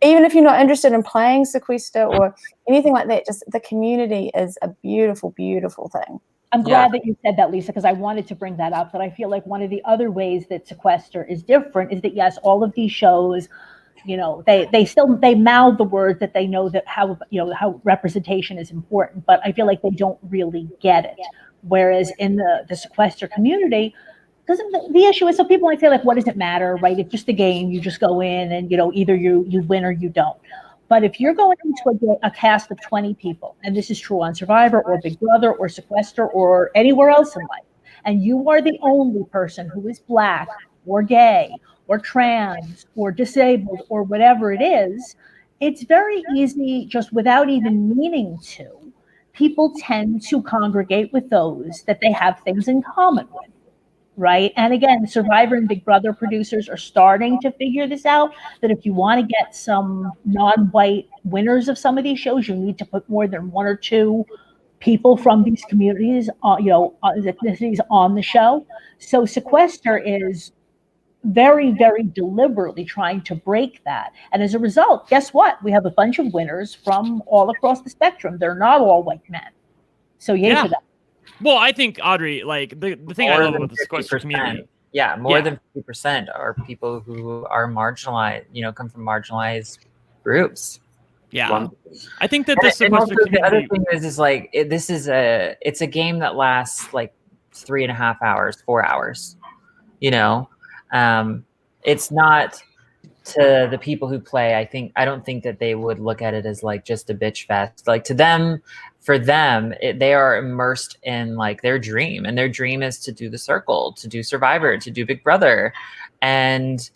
even if you're not interested in playing Sequester or anything like that, just the community is a beautiful, beautiful thing. I'm glad that you said that, Lisa, because I wanted to bring that up. That I feel like one of the other ways that Sequester is different is that yes, all of these shows, they mouth the words that they know that how representation is important, but I feel like they don't really get it. Whereas in the Sequester community, because the issue is, so people might say like, what does it matter, right? It's just a game. You just go in and either you win or you don't. But if you're going into a cast of 20 people, and this is true on Survivor or Big Brother or Sequester or anywhere else in life, and you are the only person who is Black or gay or trans or disabled or whatever it is, it's very easy, just without even meaning to, people tend to congregate with those that they have things in common with. Right. And again, Survivor and Big Brother producers are starting to figure this out, that if you want to get some non-white winners of some of these shows, you need to put more than one or two people from these communities, ethnicities on the show. So Sequester is very, very deliberately trying to break that. And as a result, guess what? We have a bunch of winners from all across the spectrum. They're not all white men. So yay for that. Well, I think, Audrey, like the thing I love about the Sequester community. Yeah, more than 50% are people who are marginalized, come from marginalized groups. Yeah. I think that the Sequester community. The other thing is like, it's a game that lasts like 3.5 hours, 4 hours, it's not to the people who play. I don't think that they would look at it as like just a bitch fest. Like for them, they are immersed in like their dream, and their dream is to do the circle, to do Survivor, to do Big Brother. And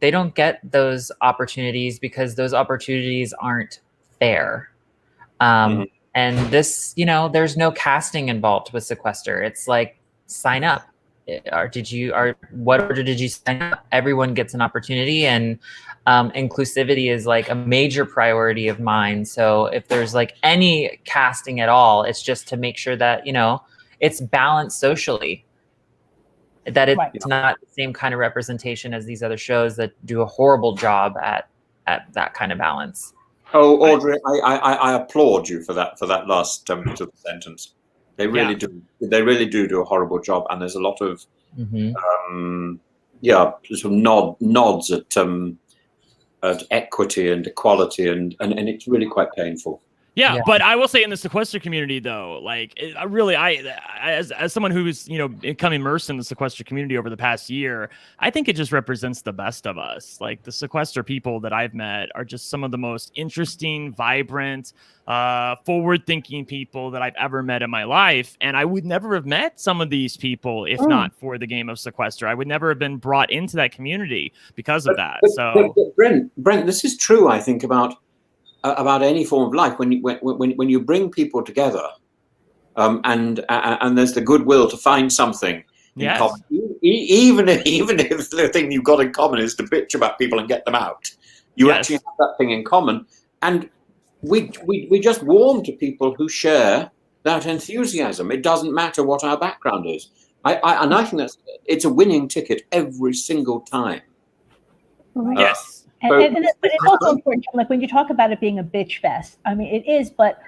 they don't get those opportunities because those opportunities aren't fair. And this, there's no casting involved with Sequester. It's like, sign up. What order did you sign up? Everyone gets an opportunity, and inclusivity is like a major priority of mine. So if there's like any casting at all, it's just to make sure that, it's balanced socially, that it's not the same kind of representation as these other shows that do a horrible job at that kind of balance. Oh, Audrey, I applaud you for that last bit of the sentence. They really do. They really do a horrible job, and there's a lot of sort of nods at equity and equality, and it's really quite painful. Yeah, but I will say in the Sequester community, though, like as someone who's become immersed in the Sequester community over the past year, I think it just represents the best of us. Like the Sequester people that I've met are just some of the most interesting, vibrant, forward-thinking people that I've ever met in my life, and I would never have met some of these people if not for the game of Sequester. I would never have been brought into that community because of that. But Brent, this is true. I think about any form of life, when you bring people together, and there's the goodwill to find something in common, even if the thing you've got in common is to bitch about people and get them out, you actually have that thing in common, and we just warm to people who share that enthusiasm. It doesn't matter what our background is. I think it's a winning ticket every single time. Yes. But it's also important, like when you talk about it being a bitch fest, I mean, it is, but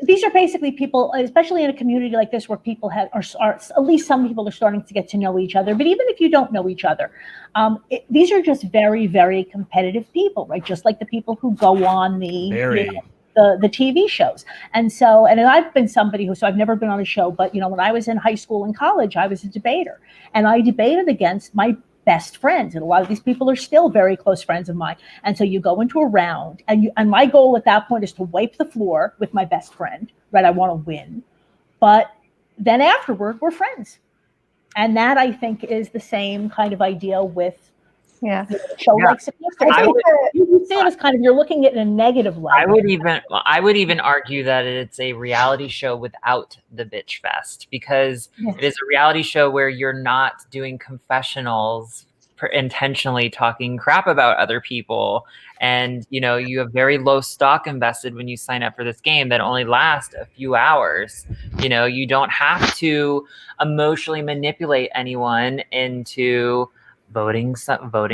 these are basically people, especially in a community like this where people are at least some people are starting to get to know each other. But even if you don't know each other, these are just very, very competitive people, right? Just like the people who go on the TV shows. And I've been somebody so I've never been on a show, but when I was in high school and college, I was a debater, and I debated against my best friends, and a lot of these people are still very close friends of mine. And so you go into a round, and my goal at that point is to wipe the floor with my best friend, right? I want to win, but then afterward we're friends, and that I think is the same kind of idea with a show like Sequester. You say it as kind of, you're looking at it in a negative light. I would even argue that it's a reality show without the bitch fest, because it is a reality show where you're not doing confessionals, intentionally talking crap about other people, and you have very low stock invested when you sign up for this game that only lasts a few hours. You don't have to emotionally manipulate anyone into voting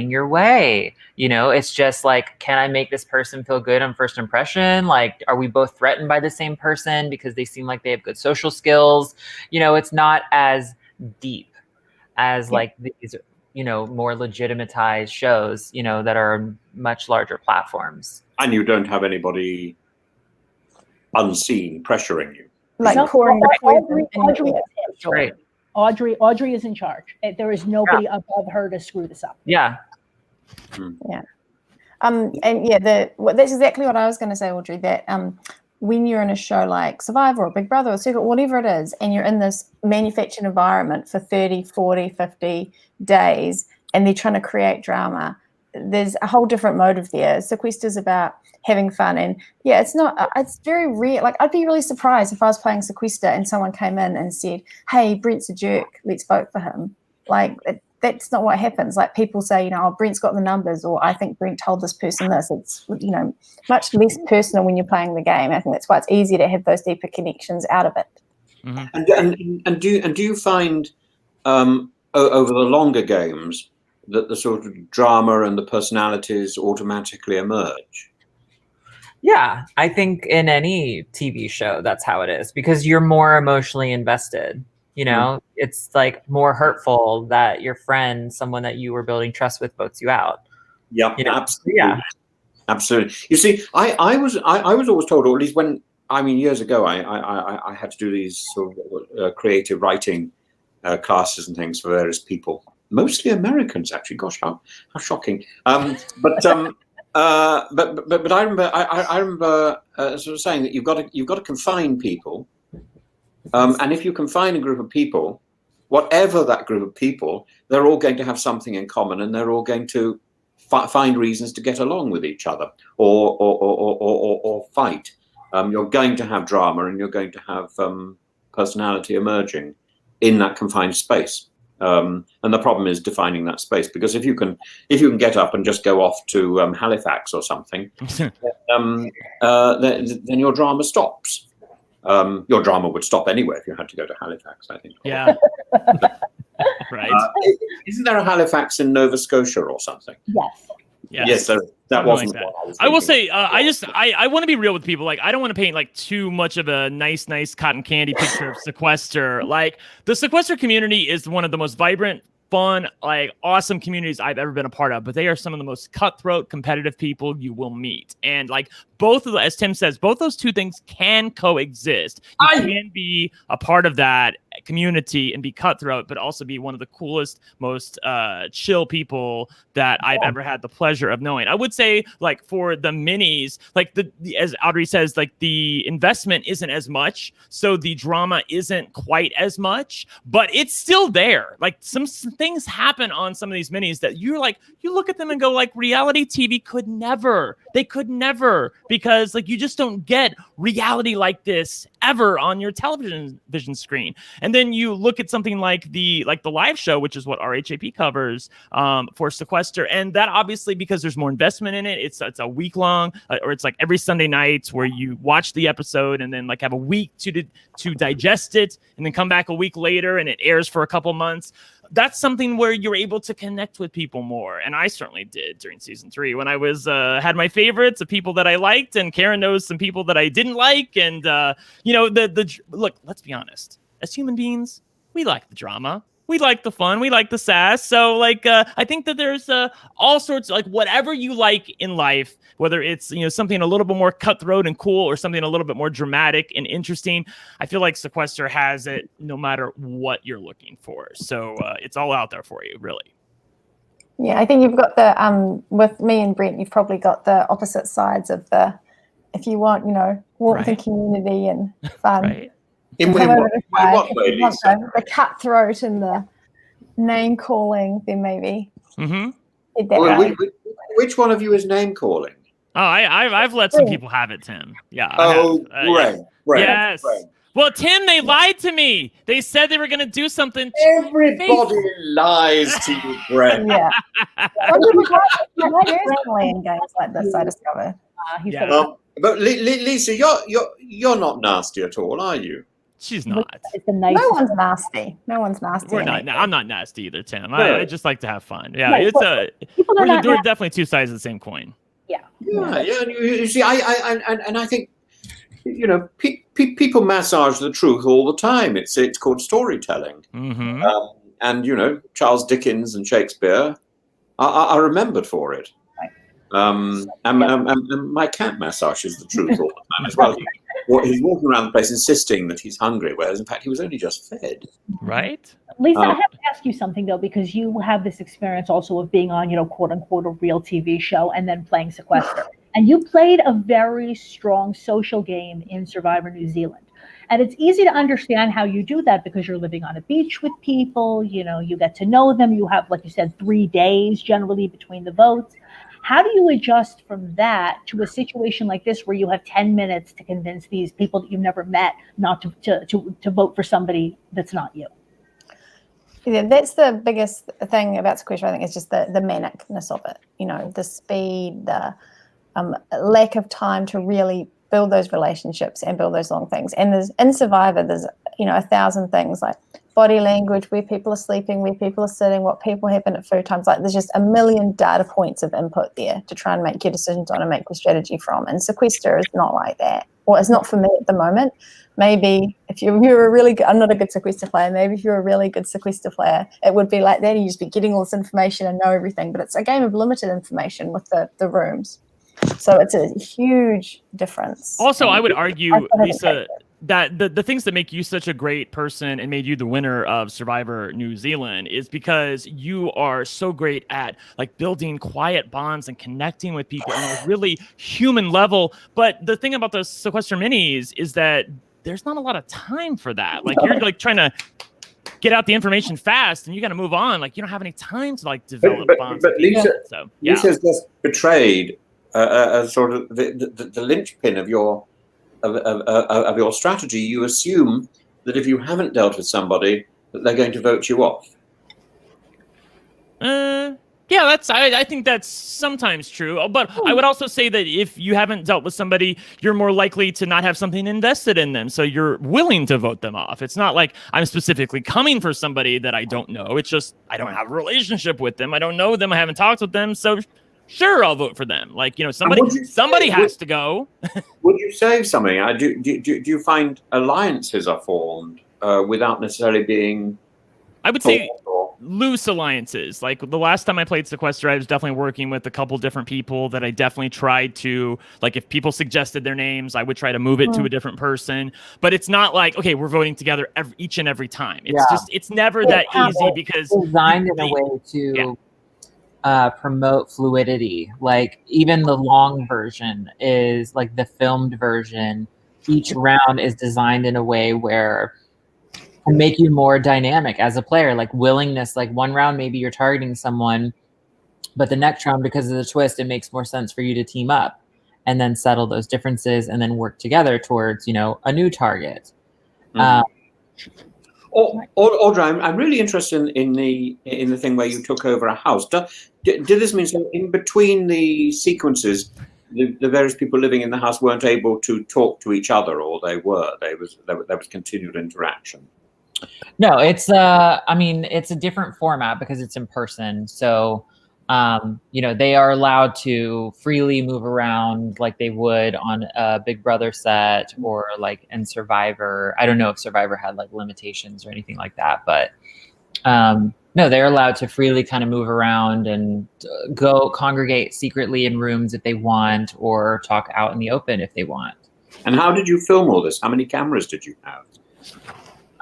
your way. It's just like, can I make this person feel good on first impression? Like, are we both threatened by the same person because they seem like they have good social skills? It's not as deep as like these more legitimatized shows that are on much larger platforms, and you don't have anybody unseen pressuring you, like pouring Audrey is in charge. There is nobody above her to screw this up. Yeah. And yeah, that's exactly what I was going to say, Audrey, that when you're in a show like Survivor or Big Brother or Secret, whatever it is, and you're in this manufactured environment for 30, 40, 50 days, and they're trying to create drama, there's a whole different motive there. Sequester's about having fun. And yeah, it's very rare. Like, I'd be really surprised if I was playing Sequester and someone came in and said, hey, Brent's a jerk, let's vote for him. Like, that's not what happens. Like, people say, oh, Brent's got the numbers, or I think Brent told this person this. It's, much less personal when you're playing the game. I think that's why it's easier to have those deeper connections out of it. Mm-hmm. And do you find over the longer games that the sort of drama and the personalities automatically emerge? Yeah, I think in any TV show, that's how it is, because you're more emotionally invested. It's like more hurtful that your friend, someone that you were building trust with, votes you out. Yeah, absolutely. Yeah, absolutely. You see, I was always told, or at least years ago, I had to do these sort of creative writing classes and things for various people, mostly Americans, actually. Gosh, how shocking. But I remember sort of saying that you've got to confine people. And if you confine a group of people, whatever that group of people, they're all going to have something in common, and they're all going to find reasons to get along with each other or fight. You're going to have drama, and you're going to have personality emerging in that confined space. And the problem is defining that space, because if you can get up and just go off to Halifax or something, then your drama stops. Your drama would stop anyway if you had to go to Halifax, I think. Yeah. Right. Isn't there a Halifax in Nova Scotia or something? Yes. Yes, that wasn't like what I will thinking. say, I want to be real with people. Like, I don't want to paint like too much of a nice cotton candy picture of Sequester. Like, the Sequester community is one of the most vibrant, fun, like awesome communities I've ever been a part of, but they are some of the most cutthroat, competitive people you will meet. And like, both of the, as Tim says, both those two things can coexist. You can be a part of that community and be cutthroat, but also be one of the coolest, most chill people that I've ever had the pleasure of knowing. I would say, like, for the minis, like as Audrey says, like the investment isn't as much, so the drama isn't quite as much, but it's still there. Like, some things happen on some of these minis that you're like, you look at them and go, like, reality TV could never, because like, you just don't get reality like this ever on your television screen. And then you look at something like the live show, which is what RHAP covers for Sequester, and that obviously, because there's more investment in it, it's a week long, or it's like every Sunday night where you watch the episode and then like have a week to digest it, and then come back a week later and it airs for a couple months. That's something where you're able to connect with people more. And I certainly did during season 3 when I was had my favorites of people that I liked, and Karen knows some people that I didn't like. And look, let's be honest. As human beings, we like the drama. We like the fun. We like the sass. So like, I think that there's all sorts of, like, whatever you like in life, whether it's, something a little bit more cutthroat and cool, or something a little bit more dramatic and interesting. I feel like Sequester has it no matter what you're looking for. So it's all out there for you, really. Yeah, I think you've got the, with me and Brent, you've probably got the opposite sides of the, if you want, warmth and community and fun. Right. In what way, Lisa? The cutthroat and the name calling, then maybe. Mm-hmm. Which one of you is name calling? Oh, I've let some people have it, Tim. Yeah. Brent. Yes. Brent. Well, Tim, they lied to me. They said they were going to do something. Everybody lies to you, Brent. Yeah. In games like this, I discover. But Lisa, you're not nasty at all, are you? She's not. No one's nasty. No one's nasty. We're not. I'm not nasty either, Tim. I just like to have fun. Yeah, we're definitely two sides of the same coin. Yeah. You see, I think, people massage the truth all the time. It's called storytelling. Mm-hmm. And Charles Dickens and Shakespeare are remembered for it. And my cat massages the truth all the time as well. He's walking around the place insisting that he's hungry, whereas in fact he was only just fed. Right? Lisa, I have to ask you something though, because you have this experience also of being on, quote unquote, a real TV show and then playing Sequester. And you played a very strong social game in Survivor New Zealand. And it's easy to understand how you do that because you're living on a beach with people, you get to know them. You have, like you said, 3 days generally between the votes. How do you adjust from that to a situation like this where you have 10 minutes to convince these people that you've never met not to vote for somebody that's not you? Yeah, that's the biggest thing about Sequester, I think, is just the manicness of it. The speed, the lack of time to really build those relationships and build those long things. And in Survivor, there's 1,000 things like body language, where people are sleeping, where people are sitting, what people happen at food times. Like there's just a million data points of input there to try and make your decisions on and make your strategy from. And Sequester is not like that. Well, it's not for me at the moment. Maybe if you're a really good, I'm not a good Sequester player, maybe if you're a really good Sequester player, it would be like that. You just be getting all this information and know everything. But it's a game of limited information with the rooms. So it's a huge difference. Also, I would argue, Lisa, that the things that make you such a great person and made you the winner of Survivor New Zealand is because you are so great at like building quiet bonds and connecting with people on a really human level. But the thing about those Sequester minis is that there's not a lot of time for that. Like you're like trying to get out the information fast and you got to move on. Like you don't have any time to like develop bonds. But Lisa's just betrayed sort of the linchpin of your strategy. You assume that if you haven't dealt with somebody, that they're going to vote you off. Yeah, I think that's sometimes true. But I would also say that if you haven't dealt with somebody, you're more likely to not have something invested in them. So you're willing to vote them off. It's not like I'm specifically coming for somebody that I don't know. It's just I don't have a relationship with them. I don't know them. I haven't talked with them. So sure, I'll vote for them. Like, somebody has to go. Would you say something? Do you find alliances are formed without necessarily being... I would say loose alliances. Like the last time I played Sequester, I was definitely working with a couple different people that I definitely tried to, like if people suggested their names, I would try to move it to a different person. But it's not like, okay, we're voting together each and every time. It's never that easy because... designed in a way to... promote fluidity. Like even the long version is like the filmed version. Each round is designed in a way where it can make you more dynamic as a player, like willingness. Like one round, maybe you're targeting someone, but the next round, because of the twist, it makes more sense for you to team up and then settle those differences and then work together towards, a new target. Audrey, I'm really interested in the thing where you took over a house. Did this mean so in between the sequences, the various people living in the house weren't able to talk to each other, or there was continued interaction? No, it's it's a different format because it's in person. So they are allowed to freely move around like they would on a Big Brother set or like in Survivor. I don't know if Survivor had like limitations or anything like that, but no, they're allowed to freely kind of move around and go congregate secretly in rooms if they want, or talk out in the open if they want. And how did you film all this? How many cameras did you have?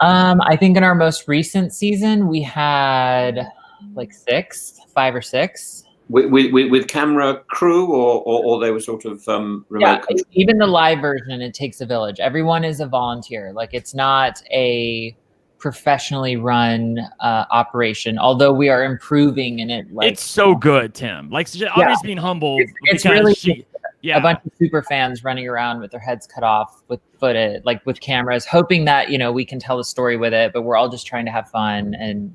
I think in our most recent season, we had like 5 or 6. With camera crew, or they were sort of remote? Yeah, even the live version, it takes a village. Everyone is a volunteer. Like it's not a professionally run operation, although we are improving in it. Like it's so good, Tim. Like Audrey's being humble. It's really a bunch of super fans running around with their heads cut off with footage, like with cameras, hoping that we can tell a story with it. But we're all just trying to have fun and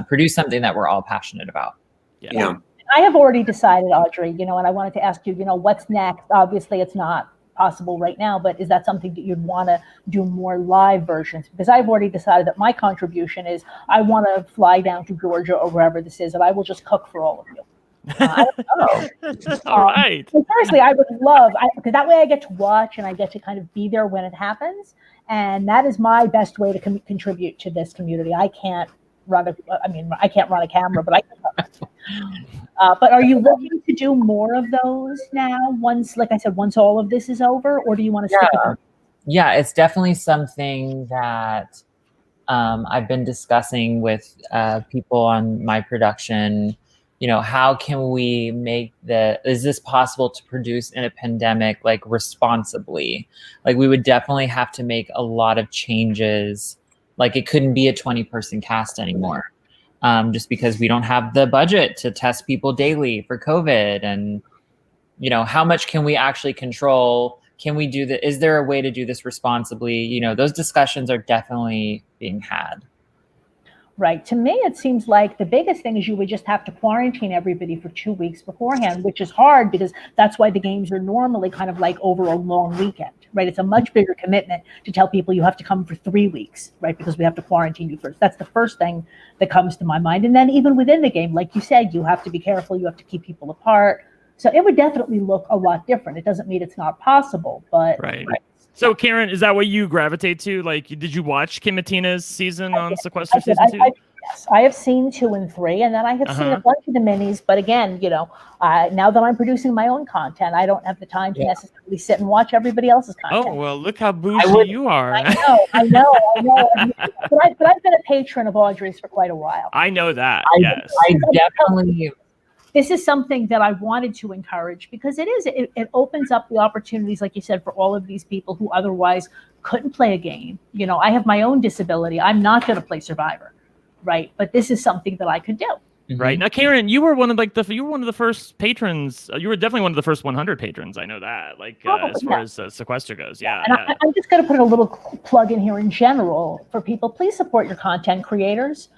produce something that we're all passionate about. Yeah. I have already decided, Audrey, and I wanted to ask you, what's next? Obviously, it's not possible right now, but is that something that you'd want to do more live versions? Because I've already decided that my contribution is I want to fly down to Georgia or wherever this is, and I will just cook for all of you. I don't know. All right. Seriously, I would love, because that way I get to watch and I get to kind of be there when it happens. And that is my best way to contribute to this community. I can't run a camera, but I can But are you looking to do more of those now? Once, like I said, once all of this is over, or do you want to stick with it? Yeah, it's definitely something that I've been discussing with people on my production. You know, how can we is this possible to produce in a pandemic, like responsibly? Like we would definitely have to make a lot of changes. Like it couldn't be a 20-person cast anymore. Just because we don't have the budget to test people daily for COVID. And, you know, how much can we actually control? Can we do that? Is there a way to do this responsibly? You know, those discussions are definitely being had. Right. To me, it seems like the biggest thing is you would just have to quarantine everybody for 2 weeks beforehand, which is hard because that's why the games are normally kind of like over a long weekend, right? It's a much bigger commitment to tell people you have to come for 3 weeks, right? Because we have to quarantine you first. That's the first thing that comes to my mind. And then even within the game, like you said, you have to be careful. You have to keep people apart. So it would definitely look a lot different. It doesn't mean it's not possible, but right. So, Karen, is that what you gravitate to? Like, did you watch Kim Matina's season on Sequester season 2? Yes, I have seen 2 and 3, and then I have seen a bunch of the minis. But again, you know, now that I'm producing my own content, I don't have the time to necessarily sit and watch everybody else's content. Oh, well, look how bougie you are. I know. But I've been a patron of Audrey's for quite a while. I know that, yes. I definitely... This is something that I wanted to encourage because it opens up the opportunities, like you said, for all of these people who otherwise couldn't play a game. You know, I have my own disability. I'm not going to play Survivor, right? But this is something that I could do. Right. Now, Karen, you were one of the first patrons. You were definitely one of the first 100 patrons. I know that, as far as Sequester goes. Yeah. And I'm just going to put a little plug in here in general for people. Please support your content creators.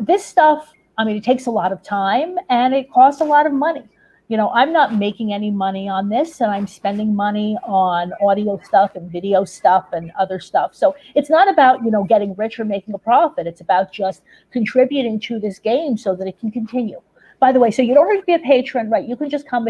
This stuff, I mean, it takes a lot of time and it costs a lot of money. You know, I'm not making any money on this, and I'm spending money on audio stuff and video stuff and other stuff. So it's not about, you know, getting rich or making a profit. It's about just contributing to this game so that it can continue. By the way, so you don't have to be a patron, right? You can just come.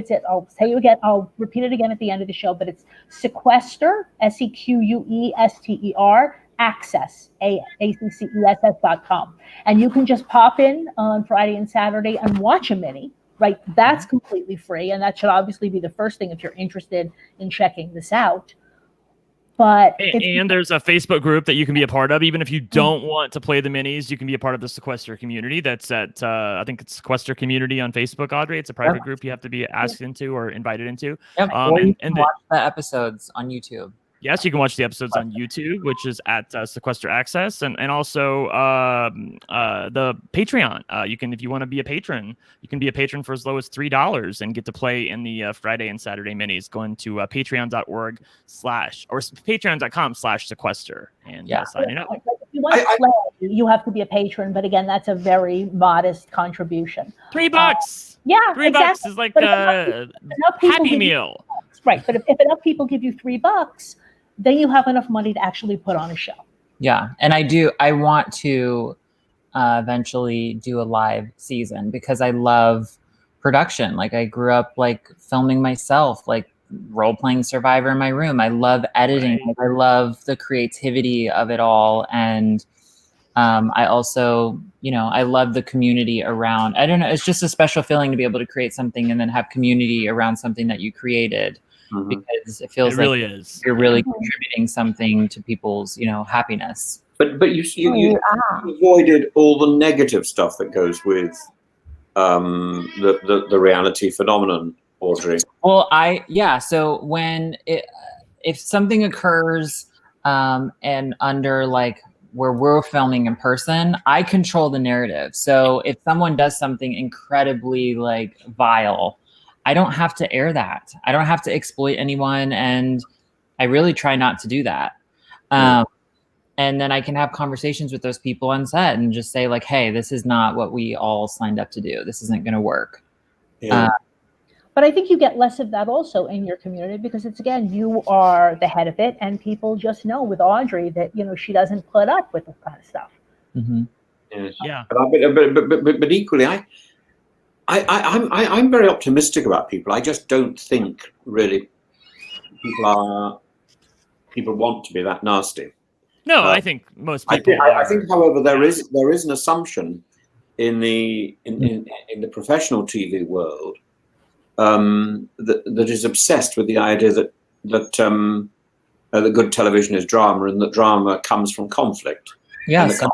I'll repeat it again at the end of the show, but it's Sequester, Sequester, access, ACCESS.com. And you can just pop in on Friday and Saturday and watch a mini, right? That's completely free. And that should obviously be the first thing if you're interested in checking this out. But and there's a Facebook group that you can be a part of. Even if you don't want to play the minis, you can be a part of the Sequester community. That's at, I think it's Sequester community on Facebook, Audrey. It's a private group you have to be asked into or invited into. Yep. You can watch the episodes on YouTube. Yes, you can watch the episodes on YouTube, which is at Sequester Access, and also the Patreon. You can, if you want to be a patron, you can be a patron for as low as $3 and get to play in the Friday and Saturday minis. Going to patreon.com/sequester and signing up. If you want to play, you have to be a patron, but again, that's a very modest contribution. $3. $3 is like a Happy Meal. Right, but if enough people give you $3, then you have enough money to actually put on a show. Yeah, and I want to eventually do a live season because I love production. Like I grew up like filming myself, like role-playing Survivor in my room. I love editing. Right. I love the creativity of it all. And I also, you know, I love the community around. I don't know, it's just a special feeling to be able to create something and then have community around something that you created. Because it feels like you're really contributing something to people's, you know, happiness. But you avoided all the negative stuff that goes with the reality phenomenon, Audrey. Well, so when if something occurs and under like where we're filming in person, I control the narrative. So if someone does something incredibly like vile, I don't have to air that. I don't have to exploit anyone. And I really try not to do that. And then I can have conversations with those people on set and just say like, hey, this is not what we all signed up to do. This isn't going to work. Yeah. But I think you get less of that also in your community because it's, again, you are the head of it. And people just know with Audrey that, you know, she doesn't put up with this kind of stuff. Yeah. But equally, I'm very optimistic about people. I just don't think really people want to be that nasty. No, I think most people. I think, however, there is an assumption in the professional TV world that is obsessed with the idea that good television is drama, and that drama comes from conflict. Yeah, some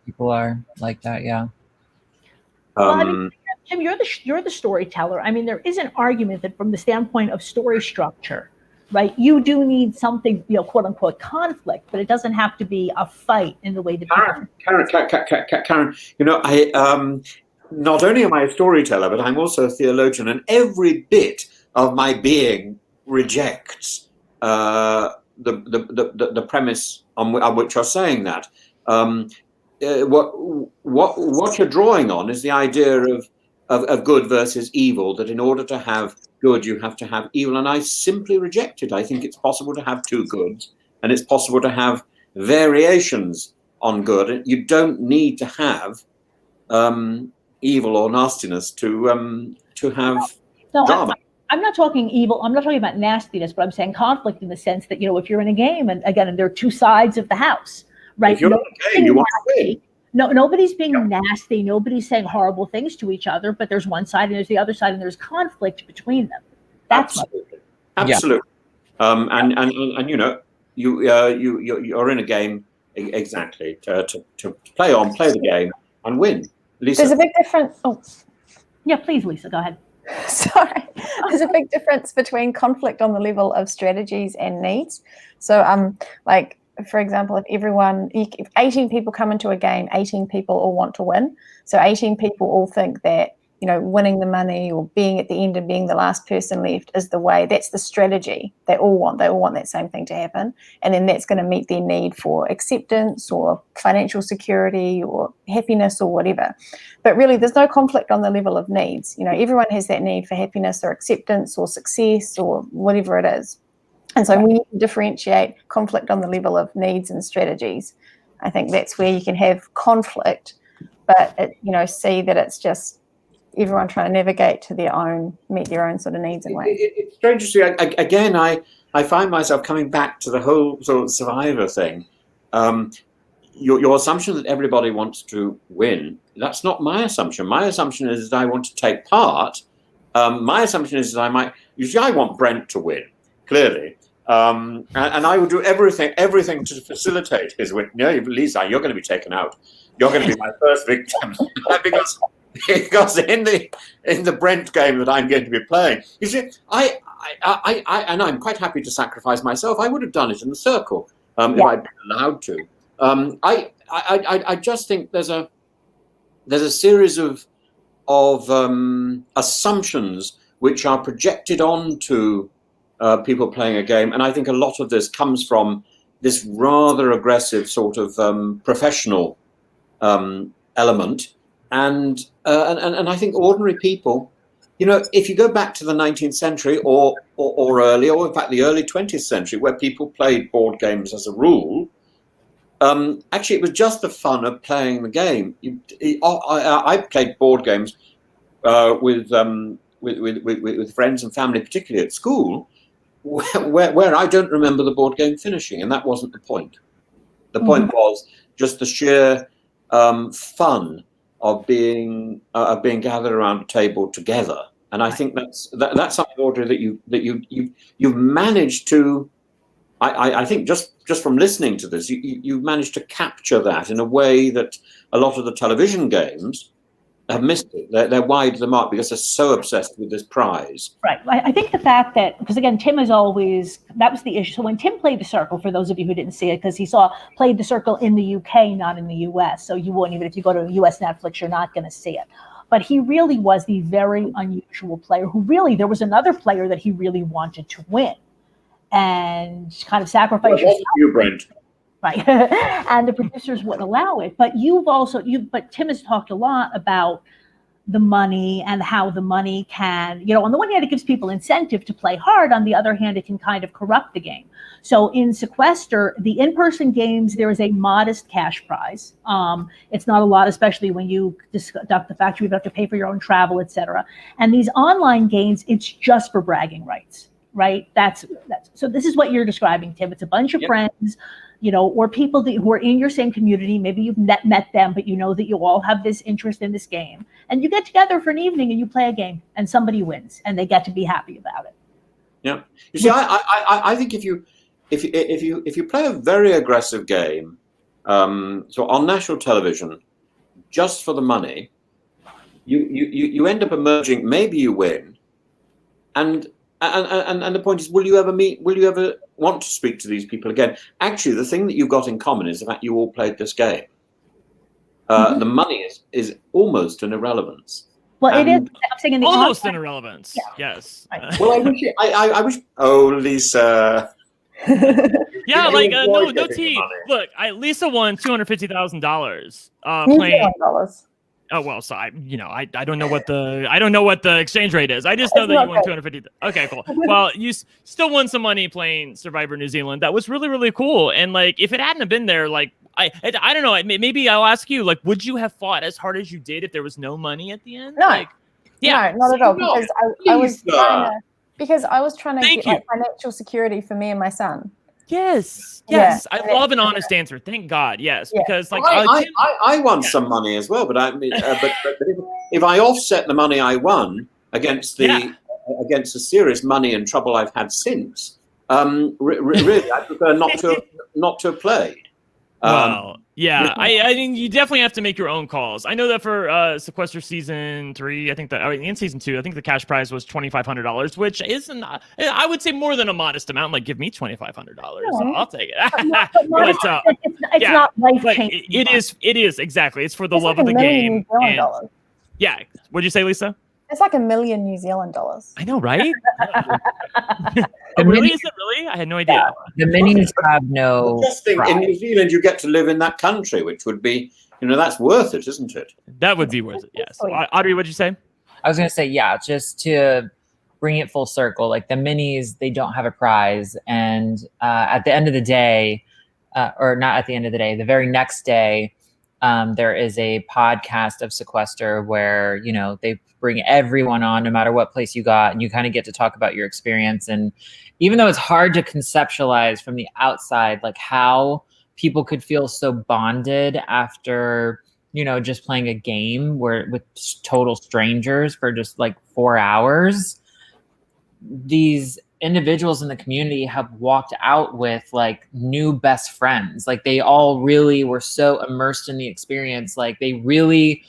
people are like that. Yeah. Well, I mean, Tim, you're the storyteller. I mean, there is an argument that from the standpoint of story structure, right, you do need something, quote unquote, conflict, but it doesn't have to be a fight in the way that Karen, I not only am I a storyteller, but I'm also a theologian, and every bit of my being rejects the premise on which you're saying that. What you're drawing on is the idea of good versus evil, that in order to have good, you have to have evil. And I simply reject it. I think it's possible to have two goods, and it's possible to have variations on good. You don't need to have evil or nastiness to have drama. I'm not talking evil. I'm not talking about nastiness, but I'm saying conflict in the sense that, if you're in a game, and again, there are two sides of the house, right? If you're in a game, you want to win. No, nobody's being nasty. Nobody's saying horrible things to each other, but there's one side and there's the other side, and there's conflict between them. That's absolutely. And you're in a game exactly to play the game and win. Lisa. There's a big difference. Oh, yeah, please, Lisa, go ahead. Sorry. There's a big difference between conflict on the level of strategies and needs. So, for example, if 18 people come into a game, 18 people all want to win. So 18 people all think that, winning the money or being at the end and being the last person left is the way. That's the strategy they all want. They all want that same thing to happen. And then that's going to meet their need for acceptance or financial security or happiness or whatever. But really, there's no conflict on the level of needs. Everyone has that need for happiness or acceptance or success or whatever it is. And so when you differentiate conflict on the level of needs and strategies, I think that's where you can have conflict, but see that it's just everyone trying to navigate to meet their own sort of needs and ways. It's strange to see. Again, I find myself coming back to the whole sort of survivor thing. Your assumption that everybody wants to win, that's not my assumption. My assumption is that I want to take part. My assumption is that I want Brent to win, clearly. And I will do everything to facilitate his win. No, Lisa, you're going to be taken out. You're going to be my first victim because in the Brent game that I'm going to be playing, you see, I and I'm quite happy to sacrifice myself. I would have done it in the circle if I'd been allowed to. I just think there's a series of assumptions which are projected onto people playing a game, and I think a lot of this comes from this rather aggressive sort of professional element, and I think ordinary people, if you go back to the 19th century or earlier, or in fact the early 20th century, where people played board games as a rule, actually it was just the fun of playing the game. I played board games with friends and family, particularly at school, where I don't remember the board game finishing, and that wasn't the point. The point was just the sheer fun of being gathered around a table together. And I think that's something, Audrey, that you've managed to. I think just from listening to this, you've managed to capture that in a way that a lot of the television games have missed it. They're wide of the mark because they're so obsessed with this prize. Right. I think the fact that, because again, Tim is always, that was the issue. So when Tim played The Circle, for those of you who didn't see it, because he played The Circle in the UK, not in the US. So you wouldn't, even if you go to US Netflix, you're not going to see it. But he really was the very unusual player who really, there was another player that he really wanted to win and kind of sacrifice yourself. You, Brent. Right. And the producers wouldn't allow it. But but Tim has talked a lot about the money and how the money can, on the one hand, it gives people incentive to play hard. On the other hand, it can kind of corrupt the game. So in Sequester, the in-person games, there is a modest cash prize. It's not a lot, especially when you deduct the fact you have to pay for your own travel, et cetera. And these online games, it's just for bragging rights, right? So this is what you're describing, Tim. It's a bunch of friends. or people who are in your same community. Maybe you've met them, but you know that you all have this interest in this game, and you get together for an evening and you play a game, and somebody wins, and they get to be happy about it. Yeah, you see, I think if you play a very aggressive game, so on national television, just for the money, you end up emerging. Maybe you win, and the point is, will you ever want to speak to these people again? Actually, the thing that you've got in common is the fact you all played this game. The money is almost an irrelevance. Well, it is. I'm saying in the almost an irrelevance. Yeah. Yes. Right. Well, I wish. Oh, Lisa. Yeah, like no tea. Look, Lisa won $250,000 playing. Oh well, so I don't know what the exchange rate is. I just know that you won 250. Okay, cool. Well, you still won some money playing Survivor New Zealand. That was really, really cool. And like, if it hadn't have been there, like I don't know. Maybe I'll ask you. Like, would you have fought as hard as you did if there was no money at the end? No. Like, yeah, no, not at all. Because I was trying to get like financial security for me and my son. Yes. Yeah. I love an honest answer. Thank God. Yes, because like I won some money as well, but if I offset the money I won against the serious money and trouble I've had since, really, I prefer not to have played. Well, yeah, I mean, you definitely have to make your own calls. I know that for Sequester season 3, I think that in season 2, I think the cash prize was $2,500, which isn't, I would say, more than a modest amount. Like, give me $2,500, I'll take it. It's not life changing. It is exactly. It's for the love of the game. Yeah, what'd you say, Lisa? It's like $1 million New Zealand dollars. I know, right? Really? Is it really? I had no idea. Yeah, the minis have no. Interesting. In New Zealand, you get to live in that country, which would be, that's worth it, isn't it? That would be worth it. Yes. Audrey, what'd you say? I was going to say, yeah, just to bring it full circle, like the minis, they don't have a prize, and at the end of the day, or not at the end of the day, the very next day, there is a podcast of Sequester where, they bring everyone on, no matter what place you got, and you kind of get to talk about your experience. And even though it's hard to conceptualize from the outside, like how people could feel so bonded after, just playing a game with total strangers for just like 4 hours, these individuals in the community have walked out with like new best friends. Like they all really were so immersed in the experience. Like they really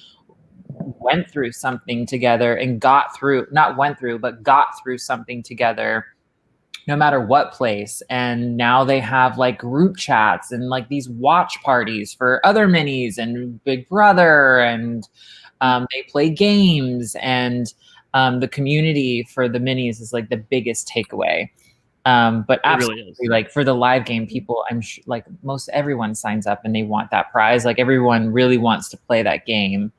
went through something together and got through something together no matter what place. And now they have like group chats and like these watch parties for other minis and Big Brother, and they play games, and the community for the minis is like the biggest takeaway. But absolutely, really like for the live game, people, I'm sure, like most everyone signs up and they want that prize. Like everyone really wants to play that game.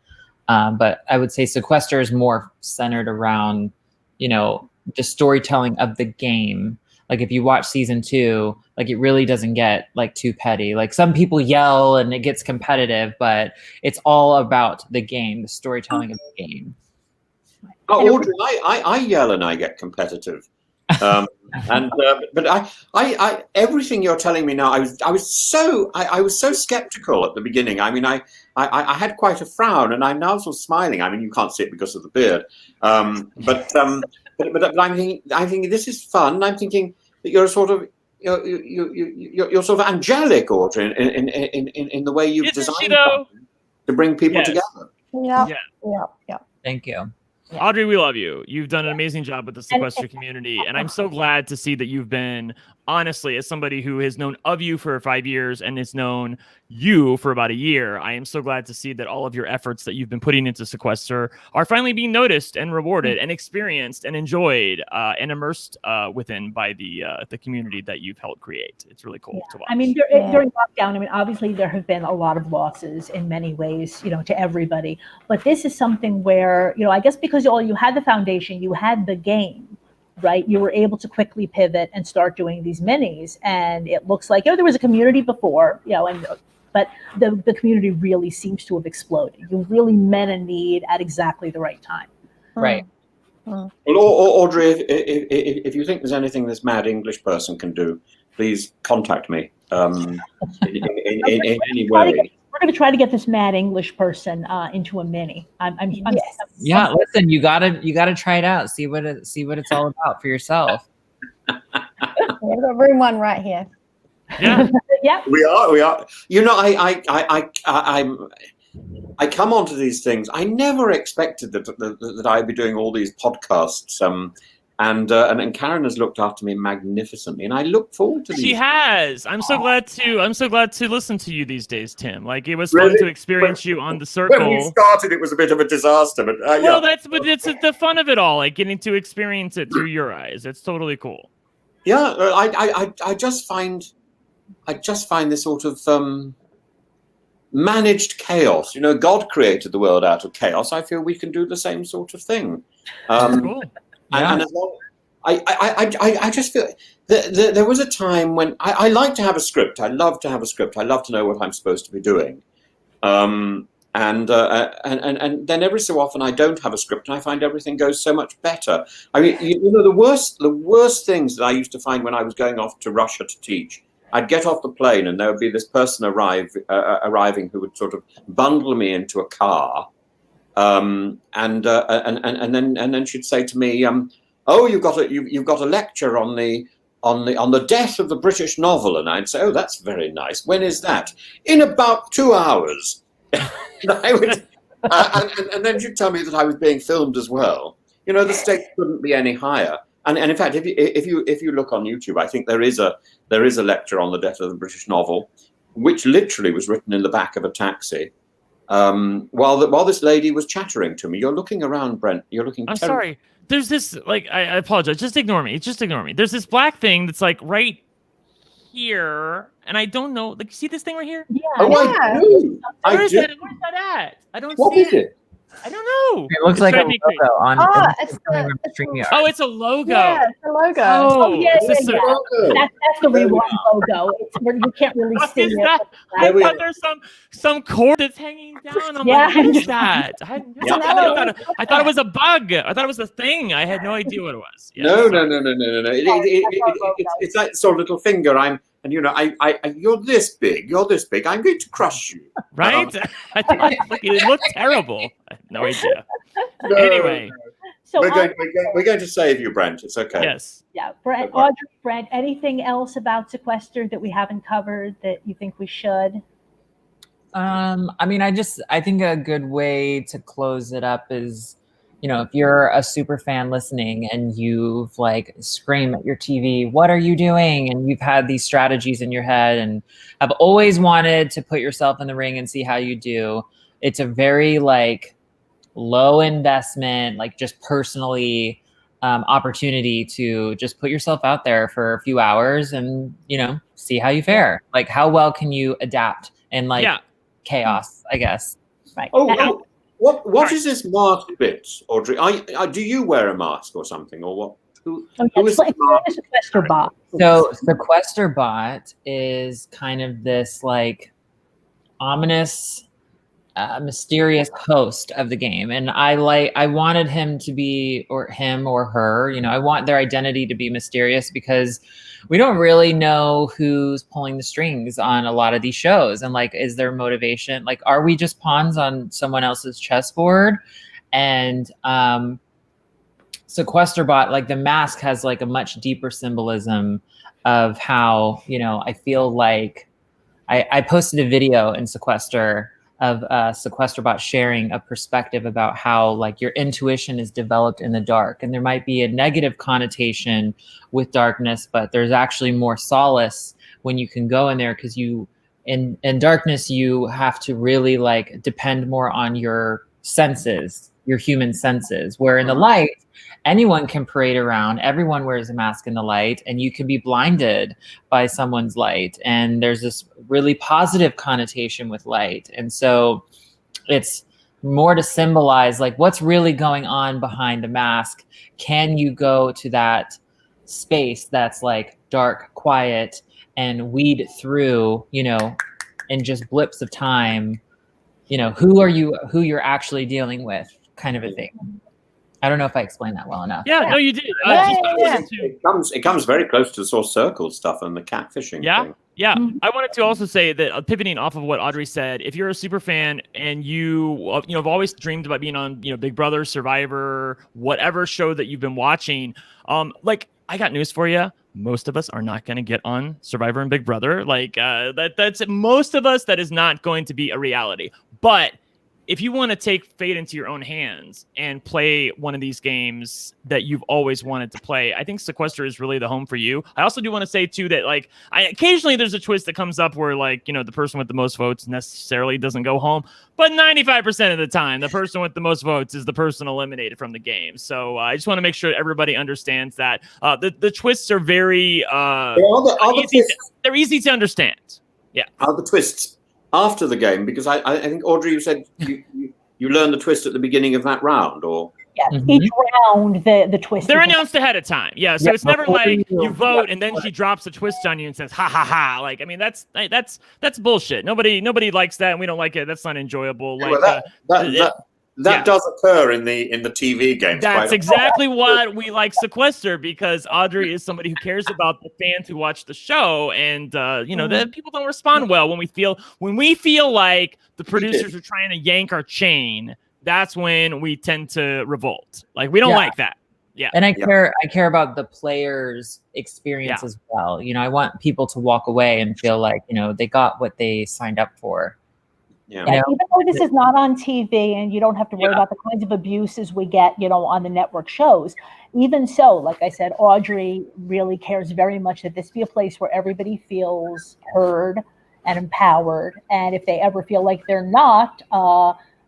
But I would say Sequester is more centered around, the storytelling of the game. Like if you watch season 2, like it really doesn't get like too petty. Like some people yell and it gets competitive, but it's all about the game, the storytelling of the game. Oh, Audrey, I yell and I get competitive. But I everything you're telling me now, I was so skeptical at the beginning. I mean, I had quite a frown, and I'm now sort of smiling. I mean, you can't see it because of the beard. But I'm thinking this is fun. I'm thinking that you're sort of you're sort of angelic, Audrey, in the way you've designed to bring people together. Yeah. Thank you. Yeah. Audrey, we love you. You've done an amazing job with the Sequester community, and I'm so glad to see that you've been, honestly, as somebody who has known of you for 5 years and has known you for about a year, I am so glad to see that all of your efforts that you've been putting into Sequester are finally being noticed and rewarded and experienced and enjoyed and immersed within by the community that you've helped create. It's really cool to watch. I mean, during lockdown, obviously there have been a lot of losses in many ways, to everybody. But this is something where, I guess because you had the foundation, you had the game, right? You were able to quickly pivot and start doing these minis. And it looks like, there was a community before, but the community really seems to have exploded. You really met a need at exactly the right time. Right. Well, Audrey, if you think there's anything this mad English person can do, please contact me in any way. We're going to try to get this mad English person into a mini. Yeah, listen, you gotta try it out. See what it's all about for yourself. We've got room 1 right here. Yeah. Yeah. We are. You know, I come onto these things. I never expected that I'd be doing all these podcasts. And Karen has looked after me magnificently, and I look forward to these. She has. I'm so glad to listen to you these days, Tim. Like, it was fun to experience you on the circle. When we started, it was a bit of a disaster, but well, it's the fun of it all, like getting to experience it through your eyes. It's totally cool. Yeah, I just find this sort of managed chaos. You know, God created the world out of chaos. I feel we can do the same sort of thing. Cool. Yeah. And as long, I just feel that there was a time when I like to have a script. I love to have a script. I love to know what I'm supposed to be doing. And then every so often I don't have a script, and I find everything goes so much better. I mean, you know, the worst things that I used to find when I was going off to Russia to teach. I'd get off the plane, and there would be this person arriving who would sort of bundle me into a car. And then she'd say to me, "Oh, you've got a lecture on the death of the British novel," and I'd say, "Oh, that's very nice. When is that?" "In about 2 hours." And I would, and then she'd tell me that I was being filmed as well. You know, the stakes couldn't be any higher. And in fact, if you look on YouTube, I think there is a lecture on the death of the British novel, which literally was written in the back of a taxi. While this lady was chattering to me. You're looking around, Brent. You're looking. I'm sorry. There's this, like, I apologize. Just ignore me. There's this black thing that's like right here, and I don't know. Like, you see this thing right here? Yeah. Oh, I do. Where is that at? I don't see What is it? I don't know. It looks like a logo on. It's the Oh, it's a logo. Yeah, it's the logo. Oh, yeah, is this yeah, a- That's the Rewind logo. It's where you can't really What see is it. that? There I we thought are. there's some cord that's hanging down. I'm Yeah, like, what I is know. that? I thought it was a bug. I thought it was a thing. I had no idea what it was. Yeah, No. sorry. It's that sort of little finger. And you know, you're this big. You're this big. I'm going to crush you. Right? I thought it looked terrible. I had no idea. No, Anyway. So we're going to save you, Brent. It's okay. Yes. yeah, Brent, anything else about Sequester that we haven't covered that you think we should? I mean, I think a good way to close it up is, you know, if you're a super fan listening and you've like scream at your TV, "What are you doing?" And you've had these strategies in your head and have always wanted to put yourself in the ring and see how you do. It's a very like low investment, like just personally opportunity to just put yourself out there for a few hours and, you know, see how you fare. Like, how well can you adapt in like chaos, I guess. Right. Oh, what is this mask bit, Audrey? Do you wear a mask or something, or what? Who is the mask? Sequester bot. So Sequester bot is kind of this like ominous, mysterious host of the game, and I wanted him to be, or him or her, you know, I want their identity to be mysterious because we don't really know who's pulling the strings on a lot of these shows, and like, is there motivation? Like, are we just pawns on someone else's chessboard? And Sequester bot, like the mask has like a much deeper symbolism of how, you know, I feel like I posted a video in Sequester of Sequester bot sharing a perspective about how like your intuition is developed in the dark, and there might be a negative connotation with darkness, but there's actually more solace when you can go in there, because you in darkness you have to really like depend more on your senses, your human senses, where in the light anyone can parade around, everyone wears a mask in the light, and you can be blinded by someone's light. And there's this really positive connotation with light. And so it's more to symbolize like what's really going on behind the mask. Can you go to that space that's like dark, quiet, and weed through, you know, in just blips of time, you know, who you're actually dealing with, kind of a thing. I don't know if I explained that well enough. Yeah, no, you did. It comes very close to the source circle stuff and the catfishing thing. Yeah, I wanted to also say that pivoting off of what Audrey said, if you're a super fan and you have always dreamed about being on Big Brother, Survivor, whatever show that you've been watching, like I got news for you. Most of us are not going to get on Survivor and Big Brother. Like that's most of us. That is not going to be a reality. But if you want to take fate into your own hands and play one of these games that you've always wanted to play, I think Sequester is really the home for you. I also do want to say too that like occasionally there's a twist that comes up where like the person with the most votes necessarily doesn't go home, but 95% of the time the person with the most votes is the person eliminated from the game. So I just want to make sure everybody understands that the twists are very they're easy to understand. Yeah. Are the twists after the game? Because I think, Audrey, you said you learned the twist at the beginning of that round, or each round the twist. They're announced ahead of time. Yeah, so it's never like you vote and then she drops a twist on you and says ha ha ha. Like, I mean, that's bullshit. Nobody likes that, and we don't like it. That's not enjoyable. Like that does occur in the TV games. That's exactly what we like Sequester, because Audrey is somebody who cares about the fans who watch the show, and the people don't respond well when we feel like the producers are trying to yank our chain. That's when we tend to revolt. Like, we don't like that. Yeah. And I care about the players' experience as well. I want people to walk away and feel like, they got what they signed up for. Yeah. Even though this is not on TV and you don't have to worry about the kinds of abuses we get, on the network shows, even so, like I said, Audrey really cares very much that this be a place where everybody feels heard and empowered. And if they ever feel like they're not,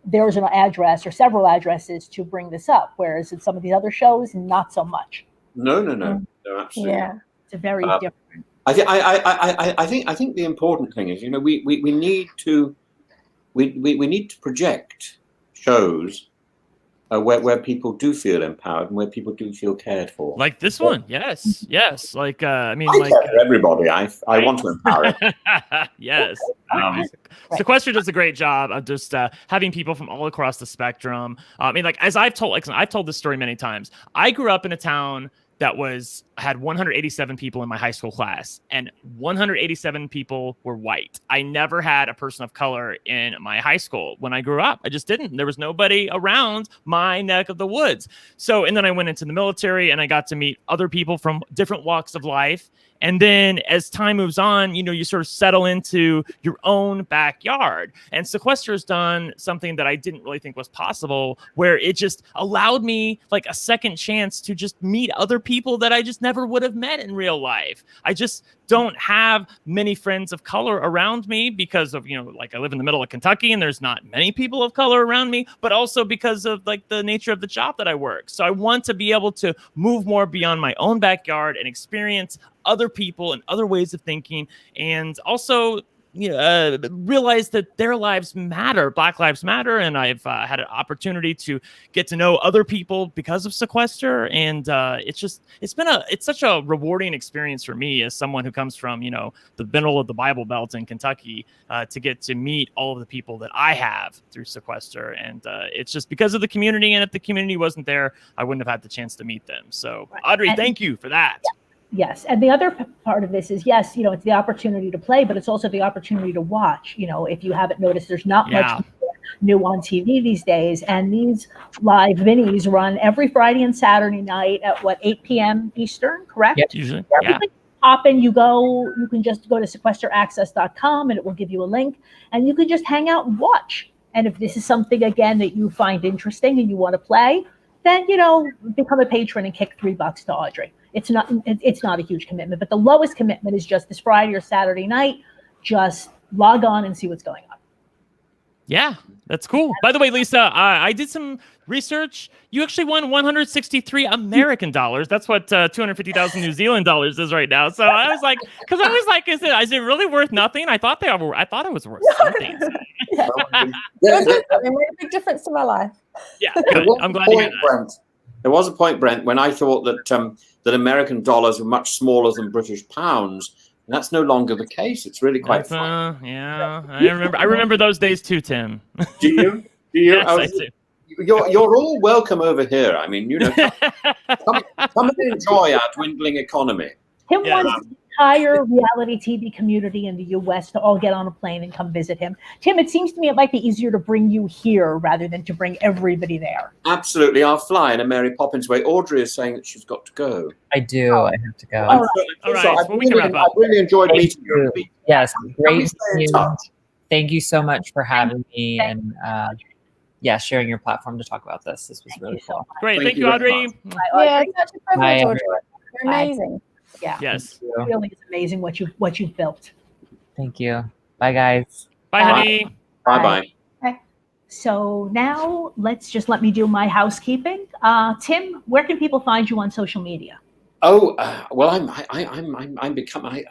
there's an address or several addresses to bring this up. Whereas in some of these other shows, not so much. No, absolutely. Yeah, it's a very different. I think the important thing is, we need to. We need to project shows where people do feel empowered and where people do feel cared for. Like this one, yes. Like I care for everybody. I want to empower it. Yes. Sequester does a great job of just having people from all across the spectrum. As I've told this story many times. I grew up in a town that had 187 people in my high school class, and 187 people were white. I never had a person of color in my high school when I grew up. I just didn't. There was nobody around my neck of the woods. So, and then I went into the military and I got to meet other people from different walks of life. And then as time moves on, you sort of settle into your own backyard. And Sequester has done something that I didn't really think was possible, where it just allowed me like a second chance to just meet other people that I just never would have met in real life. I just don't have many friends of color around me because of, I live in the middle of Kentucky and there's not many people of color around me, but also because of like the nature of the job that I work. So I want to be able to move more beyond my own backyard and experience other people and other ways of thinking, and also realize that their lives matter. Black lives matter. And I've had an opportunity to get to know other people because of Sequester. And it's such a rewarding experience for me as someone who comes from, the middle of the Bible Belt in Kentucky, to get to meet all of the people that I have through Sequester. And it's just because of the community. And if the community wasn't there, I wouldn't have had the chance to meet them. So Audrey, thank you for that. Yeah. Yes. And the other part of this is, yes, it's the opportunity to play, but it's also the opportunity to watch. If you haven't noticed, there's not much new on TV these days. And these live minis run every Friday and Saturday night at 8 p.m. Eastern, correct? Yep, usually. Hop in, you can just go to sequesteraccess.com and it will give you a link, and you can just hang out and watch. And if this is something, again, that you find interesting and you want to play, then, become a patron and kick $3 to Audrey. It's not a huge commitment, but the lowest commitment is just this Friday or Saturday night. Just log on and see what's going on. Yeah, that's cool. By the way, Lisa, I did some research. You actually won 163 American dollars. That's what 250,000 New Zealand dollars is right now. So I was like, is it really worth nothing? I thought it was worth something. It made a big difference to my life. Yeah, good. I'm glad to hear that. There was a point, Brent, when I thought that American dollars were much smaller than British pounds. And that's no longer the case. It's really quite fun. Yeah, I remember those days too, Tim. Do you? Yes, I do. you're all welcome over here. I mean, come and enjoy our dwindling economy. Tim wants the entire reality TV community in the U.S. to all get on a plane and come visit him. Tim, it seems to me it might be easier to bring you here rather than to bring everybody there. Absolutely. I'll fly in a Mary Poppins way. Audrey is saying that she's got to go. I do. I have to go. All right. I've really enjoyed meeting you. Yes, great. Thank you so much for having me and sharing your platform to talk about this. This was really cool. Great. Thank you, Audrey. Yeah, such a privilege, Audrey. You're amazing. Yeah. Yes. It really is amazing what you've built. Thank you. Bye, guys. Bye, honey. Bye. Okay. So now let me do my housekeeping. Tim, where can people find you on social media? Oh, well, I'm becoming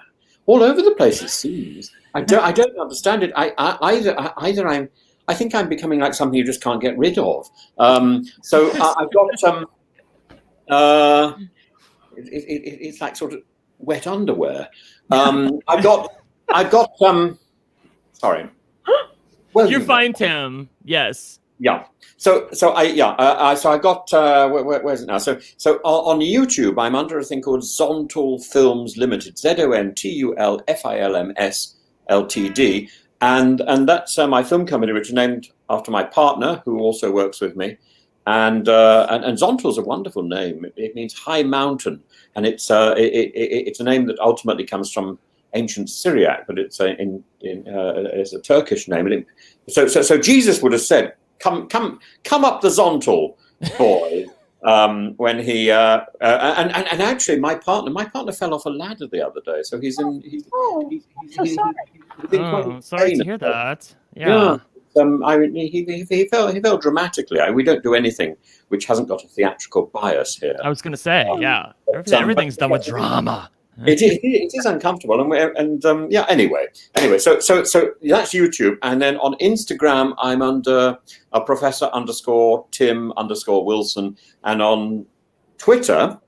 all over the place. It seems I don't understand it. I think I'm becoming like something you just can't get rid of. So I've got it's like sort of wet underwear. I've got sorry. Well, You're fine, Tim. Yes. Yeah. So I got where is it now? So on YouTube I'm under a thing called Zontul Films Limited, ZONTULFILMS Ltd, and that's my film company, which is named after my partner who also works with me. And Zontul's a wonderful name. It means high mountain, and it's a name that ultimately comes from ancient Syriac, but it's a Turkish name. And so Jesus would have said, "Come up the Zontul, boy." When he and actually my partner fell off a ladder the other day, so he's in. Sorry to hear that. Yeah. He fell dramatically. We don't do anything which hasn't got a theatrical bias here. I was going to say, everything's done with drama. It is uncomfortable, Anyway, so that's YouTube, and then on Instagram I'm under a Professor_Tim_Wilson, and on Twitter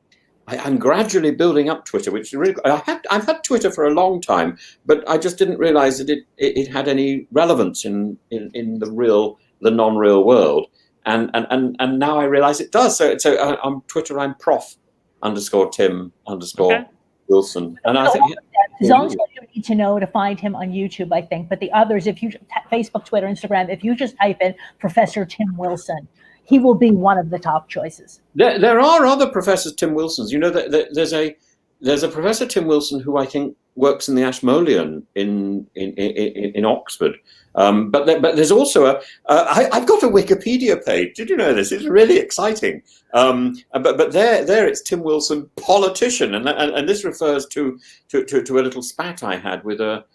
I'm gradually building up Twitter, which is really. I've had Twitter for a long time, but I just didn't realize that it had any relevance in the non-real world, and now I realize it does. So on Twitter I'm Prof_Tim_Wilson, and I think Zontul you need to know to find him on YouTube, I think. But the others, if you Facebook, Twitter, Instagram, if you just type in Professor Tim Wilson, he will be one of the top choices. There are other Professors Tim Wilsons. You know, there's a Professor Tim Wilson who I think works in the Ashmolean in Oxford. But there's also I've got a Wikipedia page. Did you know this? It's really exciting. But there it's Tim Wilson, politician, and this refers to a little spat I had with a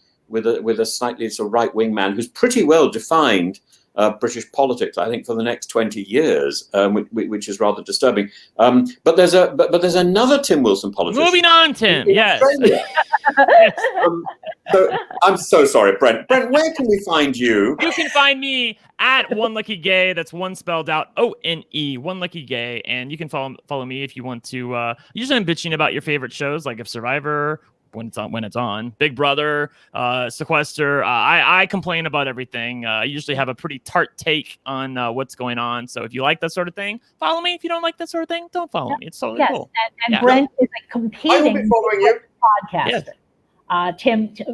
slightly sort of right wing man who's pretty well defined British politics, I think, for the next 20 years, which is rather disturbing. But there's another Tim Wilson politician. Moving on, Tim. Yes. So I'm so sorry, Brent. Brent, where can we find you? You can find me at One Lucky Gay. That's one spelled out ONE, One Lucky Gay, and you can follow me if you want to. Usually, I'm bitching about your favorite shows, like if Survivor. When it's on, Big Brother, Sequester. I complain about everything. I usually have a pretty tart take on what's going on. So if you like that sort of thing, follow me. If you don't like that sort of thing, don't follow me. It's totally cool. And Brent is a competing podcaster. Yes.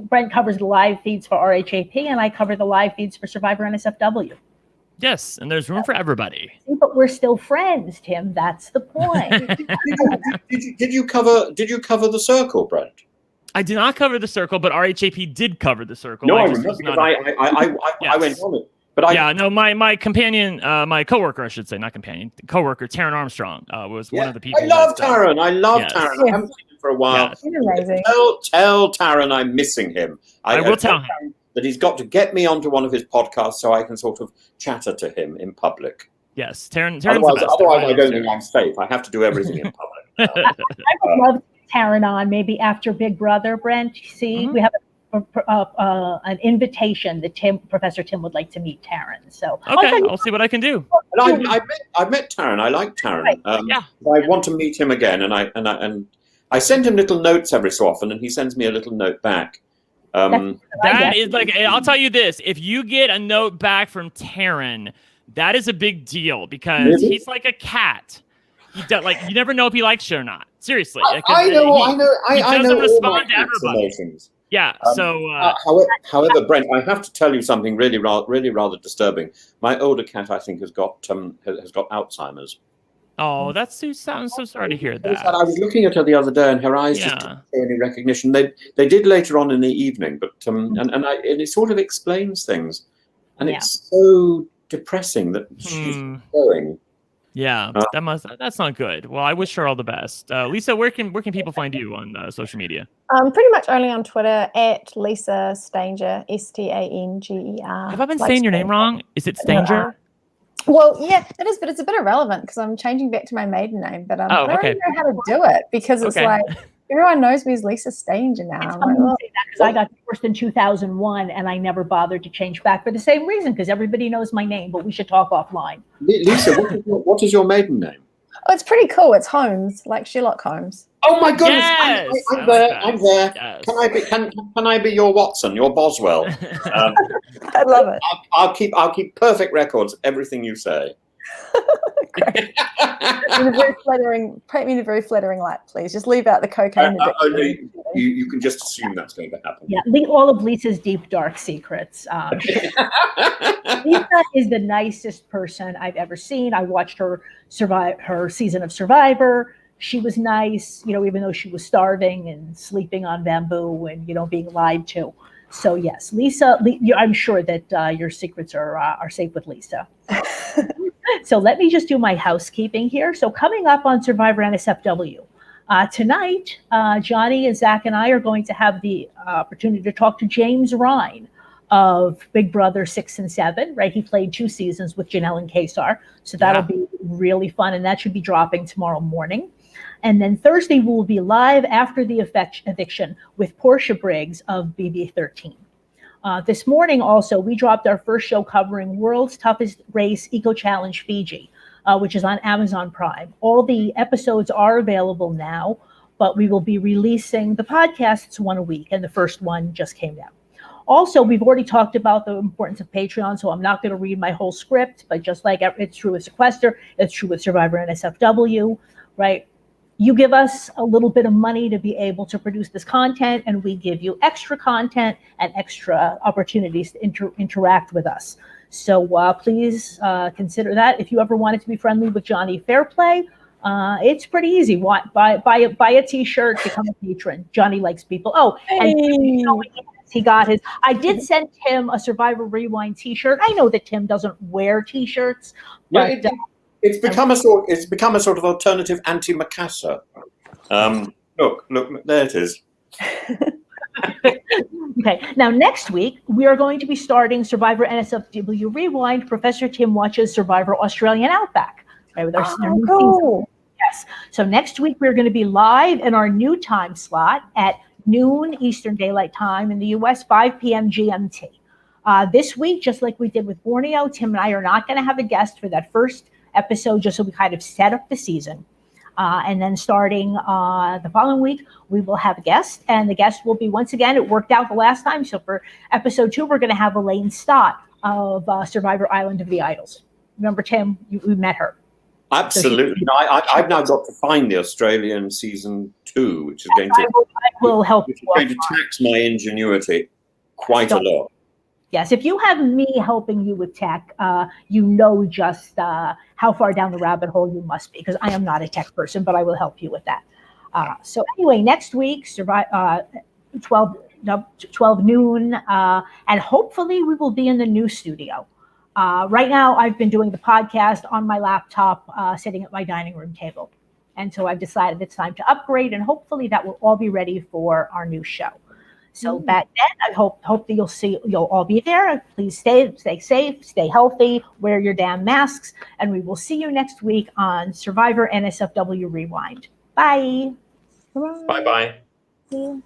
Brent covers the live feeds for RHAP, and I cover the live feeds for Survivor NSFW. Yes, and there's room for everybody. But we're still friends, Tim. That's the point. Did you cover the Circle, Brent? I did not cover the Circle, but RHAP did cover the Circle. No, I remember because I went on it. But my companion, my coworker, I should say, not companion, coworker, Taryn Armstrong, was one of the people. I love Taryn. I haven't seen him for a while. Yes. Amazing. Tell Taryn I'm missing him. I will tell him that he's got to get me onto one of his podcasts so I can sort of chatter to him in public. Yes, Taryn's otherwise I don't think Taryn. I'm safe. I have to do everything in public. I would love Taryn on maybe after Big Brother, Brent. See, we have an invitation that Professor Tim would like to meet Taryn. So okay, I'll see what I can do. And I've met Taryn. I like Taryn. Right. I want to meet him again, and I send him little notes every so often, and he sends me a little note back. That is like, I'll tell you this: if you get a note back from Taryn, That is a big deal because Really? he's like a cat. Like you never know if he likes you or not. Seriously. I know He doesn't all my respond to cat's everybody. emotions. Yeah. However, Brent, I have to tell you something really rather disturbing. My older cat, I think, has got Alzheimer's. Oh, that's too sad. I'm so sorry to hear I that. was looking at her the other day, and her eyes just didn't show any recognition. They did later on in the evening, but and it sort of explains things, and it's so depressing that she's going. Yeah, that's not good. Well, I wish her all the best. Lisa, where can people find you on social media? Pretty much only on Twitter at Lisa Stanger, Stanger. Have I been saying your name wrong? Is it Stanger? Well, yeah, it is, but it's a bit irrelevant because I'm changing back to my maiden name. But I don't really know how to do it because it's like everyone knows me as Lisa Stanger now. It's funny you say that because I got divorced in 2001 and I never bothered to change back for the same reason because everybody knows my name, but we should talk offline. Lisa, what is your maiden name? Oh, it's pretty cool. It's Holmes, like Sherlock Holmes. Oh my goodness! Yes! I'm there. I'm there. Yes. Can I be your Watson, your Boswell? I love it. I'll keep perfect records of everything you say. Great. Paint me in a very flattering light, please. Just leave out the cocaine. You can just assume that's going to happen. Yeah, all of Lisa's deep, dark secrets. Lisa is the nicest person I've ever seen. I watched her survive her season of Survivor. She was nice, even though she was starving and sleeping on bamboo and, being lied to. So, yes, Lisa, I'm sure that your secrets are safe with Lisa. So let me just do my housekeeping here. So coming up on Survivor NSFW, tonight, Johnny and Zach and I are going to have the opportunity to talk to James Ryan of Big Brother 6 and 7, right? He played 2 seasons with Janelle and Kesar. So that'll be really fun. And that should be dropping tomorrow morning. And then Thursday, we will be live after the eviction with Portia Briggs of BB13. This morning, also, we dropped our first show covering World's Toughest Race Eco Challenge Fiji, which is on Amazon Prime. All the episodes are available now, but we will be releasing the podcasts one a week, and the first one just came out. Also, we've already talked about the importance of Patreon, so I'm not going to read my whole script, but just like it's true with Sequester, it's true with Survivor NSFW, right? You give us a little bit of money to be able to produce this content, and we give you extra content and extra opportunities to interact with us. So please consider that. If you ever wanted to be friendly with Johnny Fairplay, it's pretty easy. Buy a T-shirt, become a patron. Johnny likes people. Oh, and he got his. I did send Tim a Survivor Rewind T-shirt. I know that Tim doesn't wear T-shirts, but. It's become a sort of alternative anti-Macassar. Look, there it is. Okay, now next week we are going to be starting Survivor NSFW Rewind. Professor Tim watches Survivor Australian Outback. Right, with our new season. Yes. So next week we're going to be live in our new time slot at noon Eastern Daylight Time in the U.S., 5 p.m. GMT. This week, just like we did with Borneo, Tim and I are not going to have a guest for that first episode, just so we kind of set up the season. And then starting the following week, we will have a guest, and the guest will be, once again, it worked out the last time. So for episode 2, we're going to have Elaine Stott of Survivor Island of the Idols. Remember, Tim, we met her. Absolutely. So I've now got to find the Australian season 2, which is going to, will help which is going to tax my ingenuity quite a lot. Yes, if you have me helping you with tech, you know just how far down the rabbit hole you must be, because I am not a tech person, but I will help you with that. So anyway, next week, 12 noon, and hopefully we will be in the new studio. Right now, I've been doing the podcast on my laptop, sitting at my dining room table. And so I've decided it's time to upgrade, and hopefully that will all be ready for our new show. So back then, I hope that you'll all be there. Please stay safe, stay healthy, wear your damn masks, and we will see you next week on Survivor NSFW Rewind. Bye. Bye-bye. See you.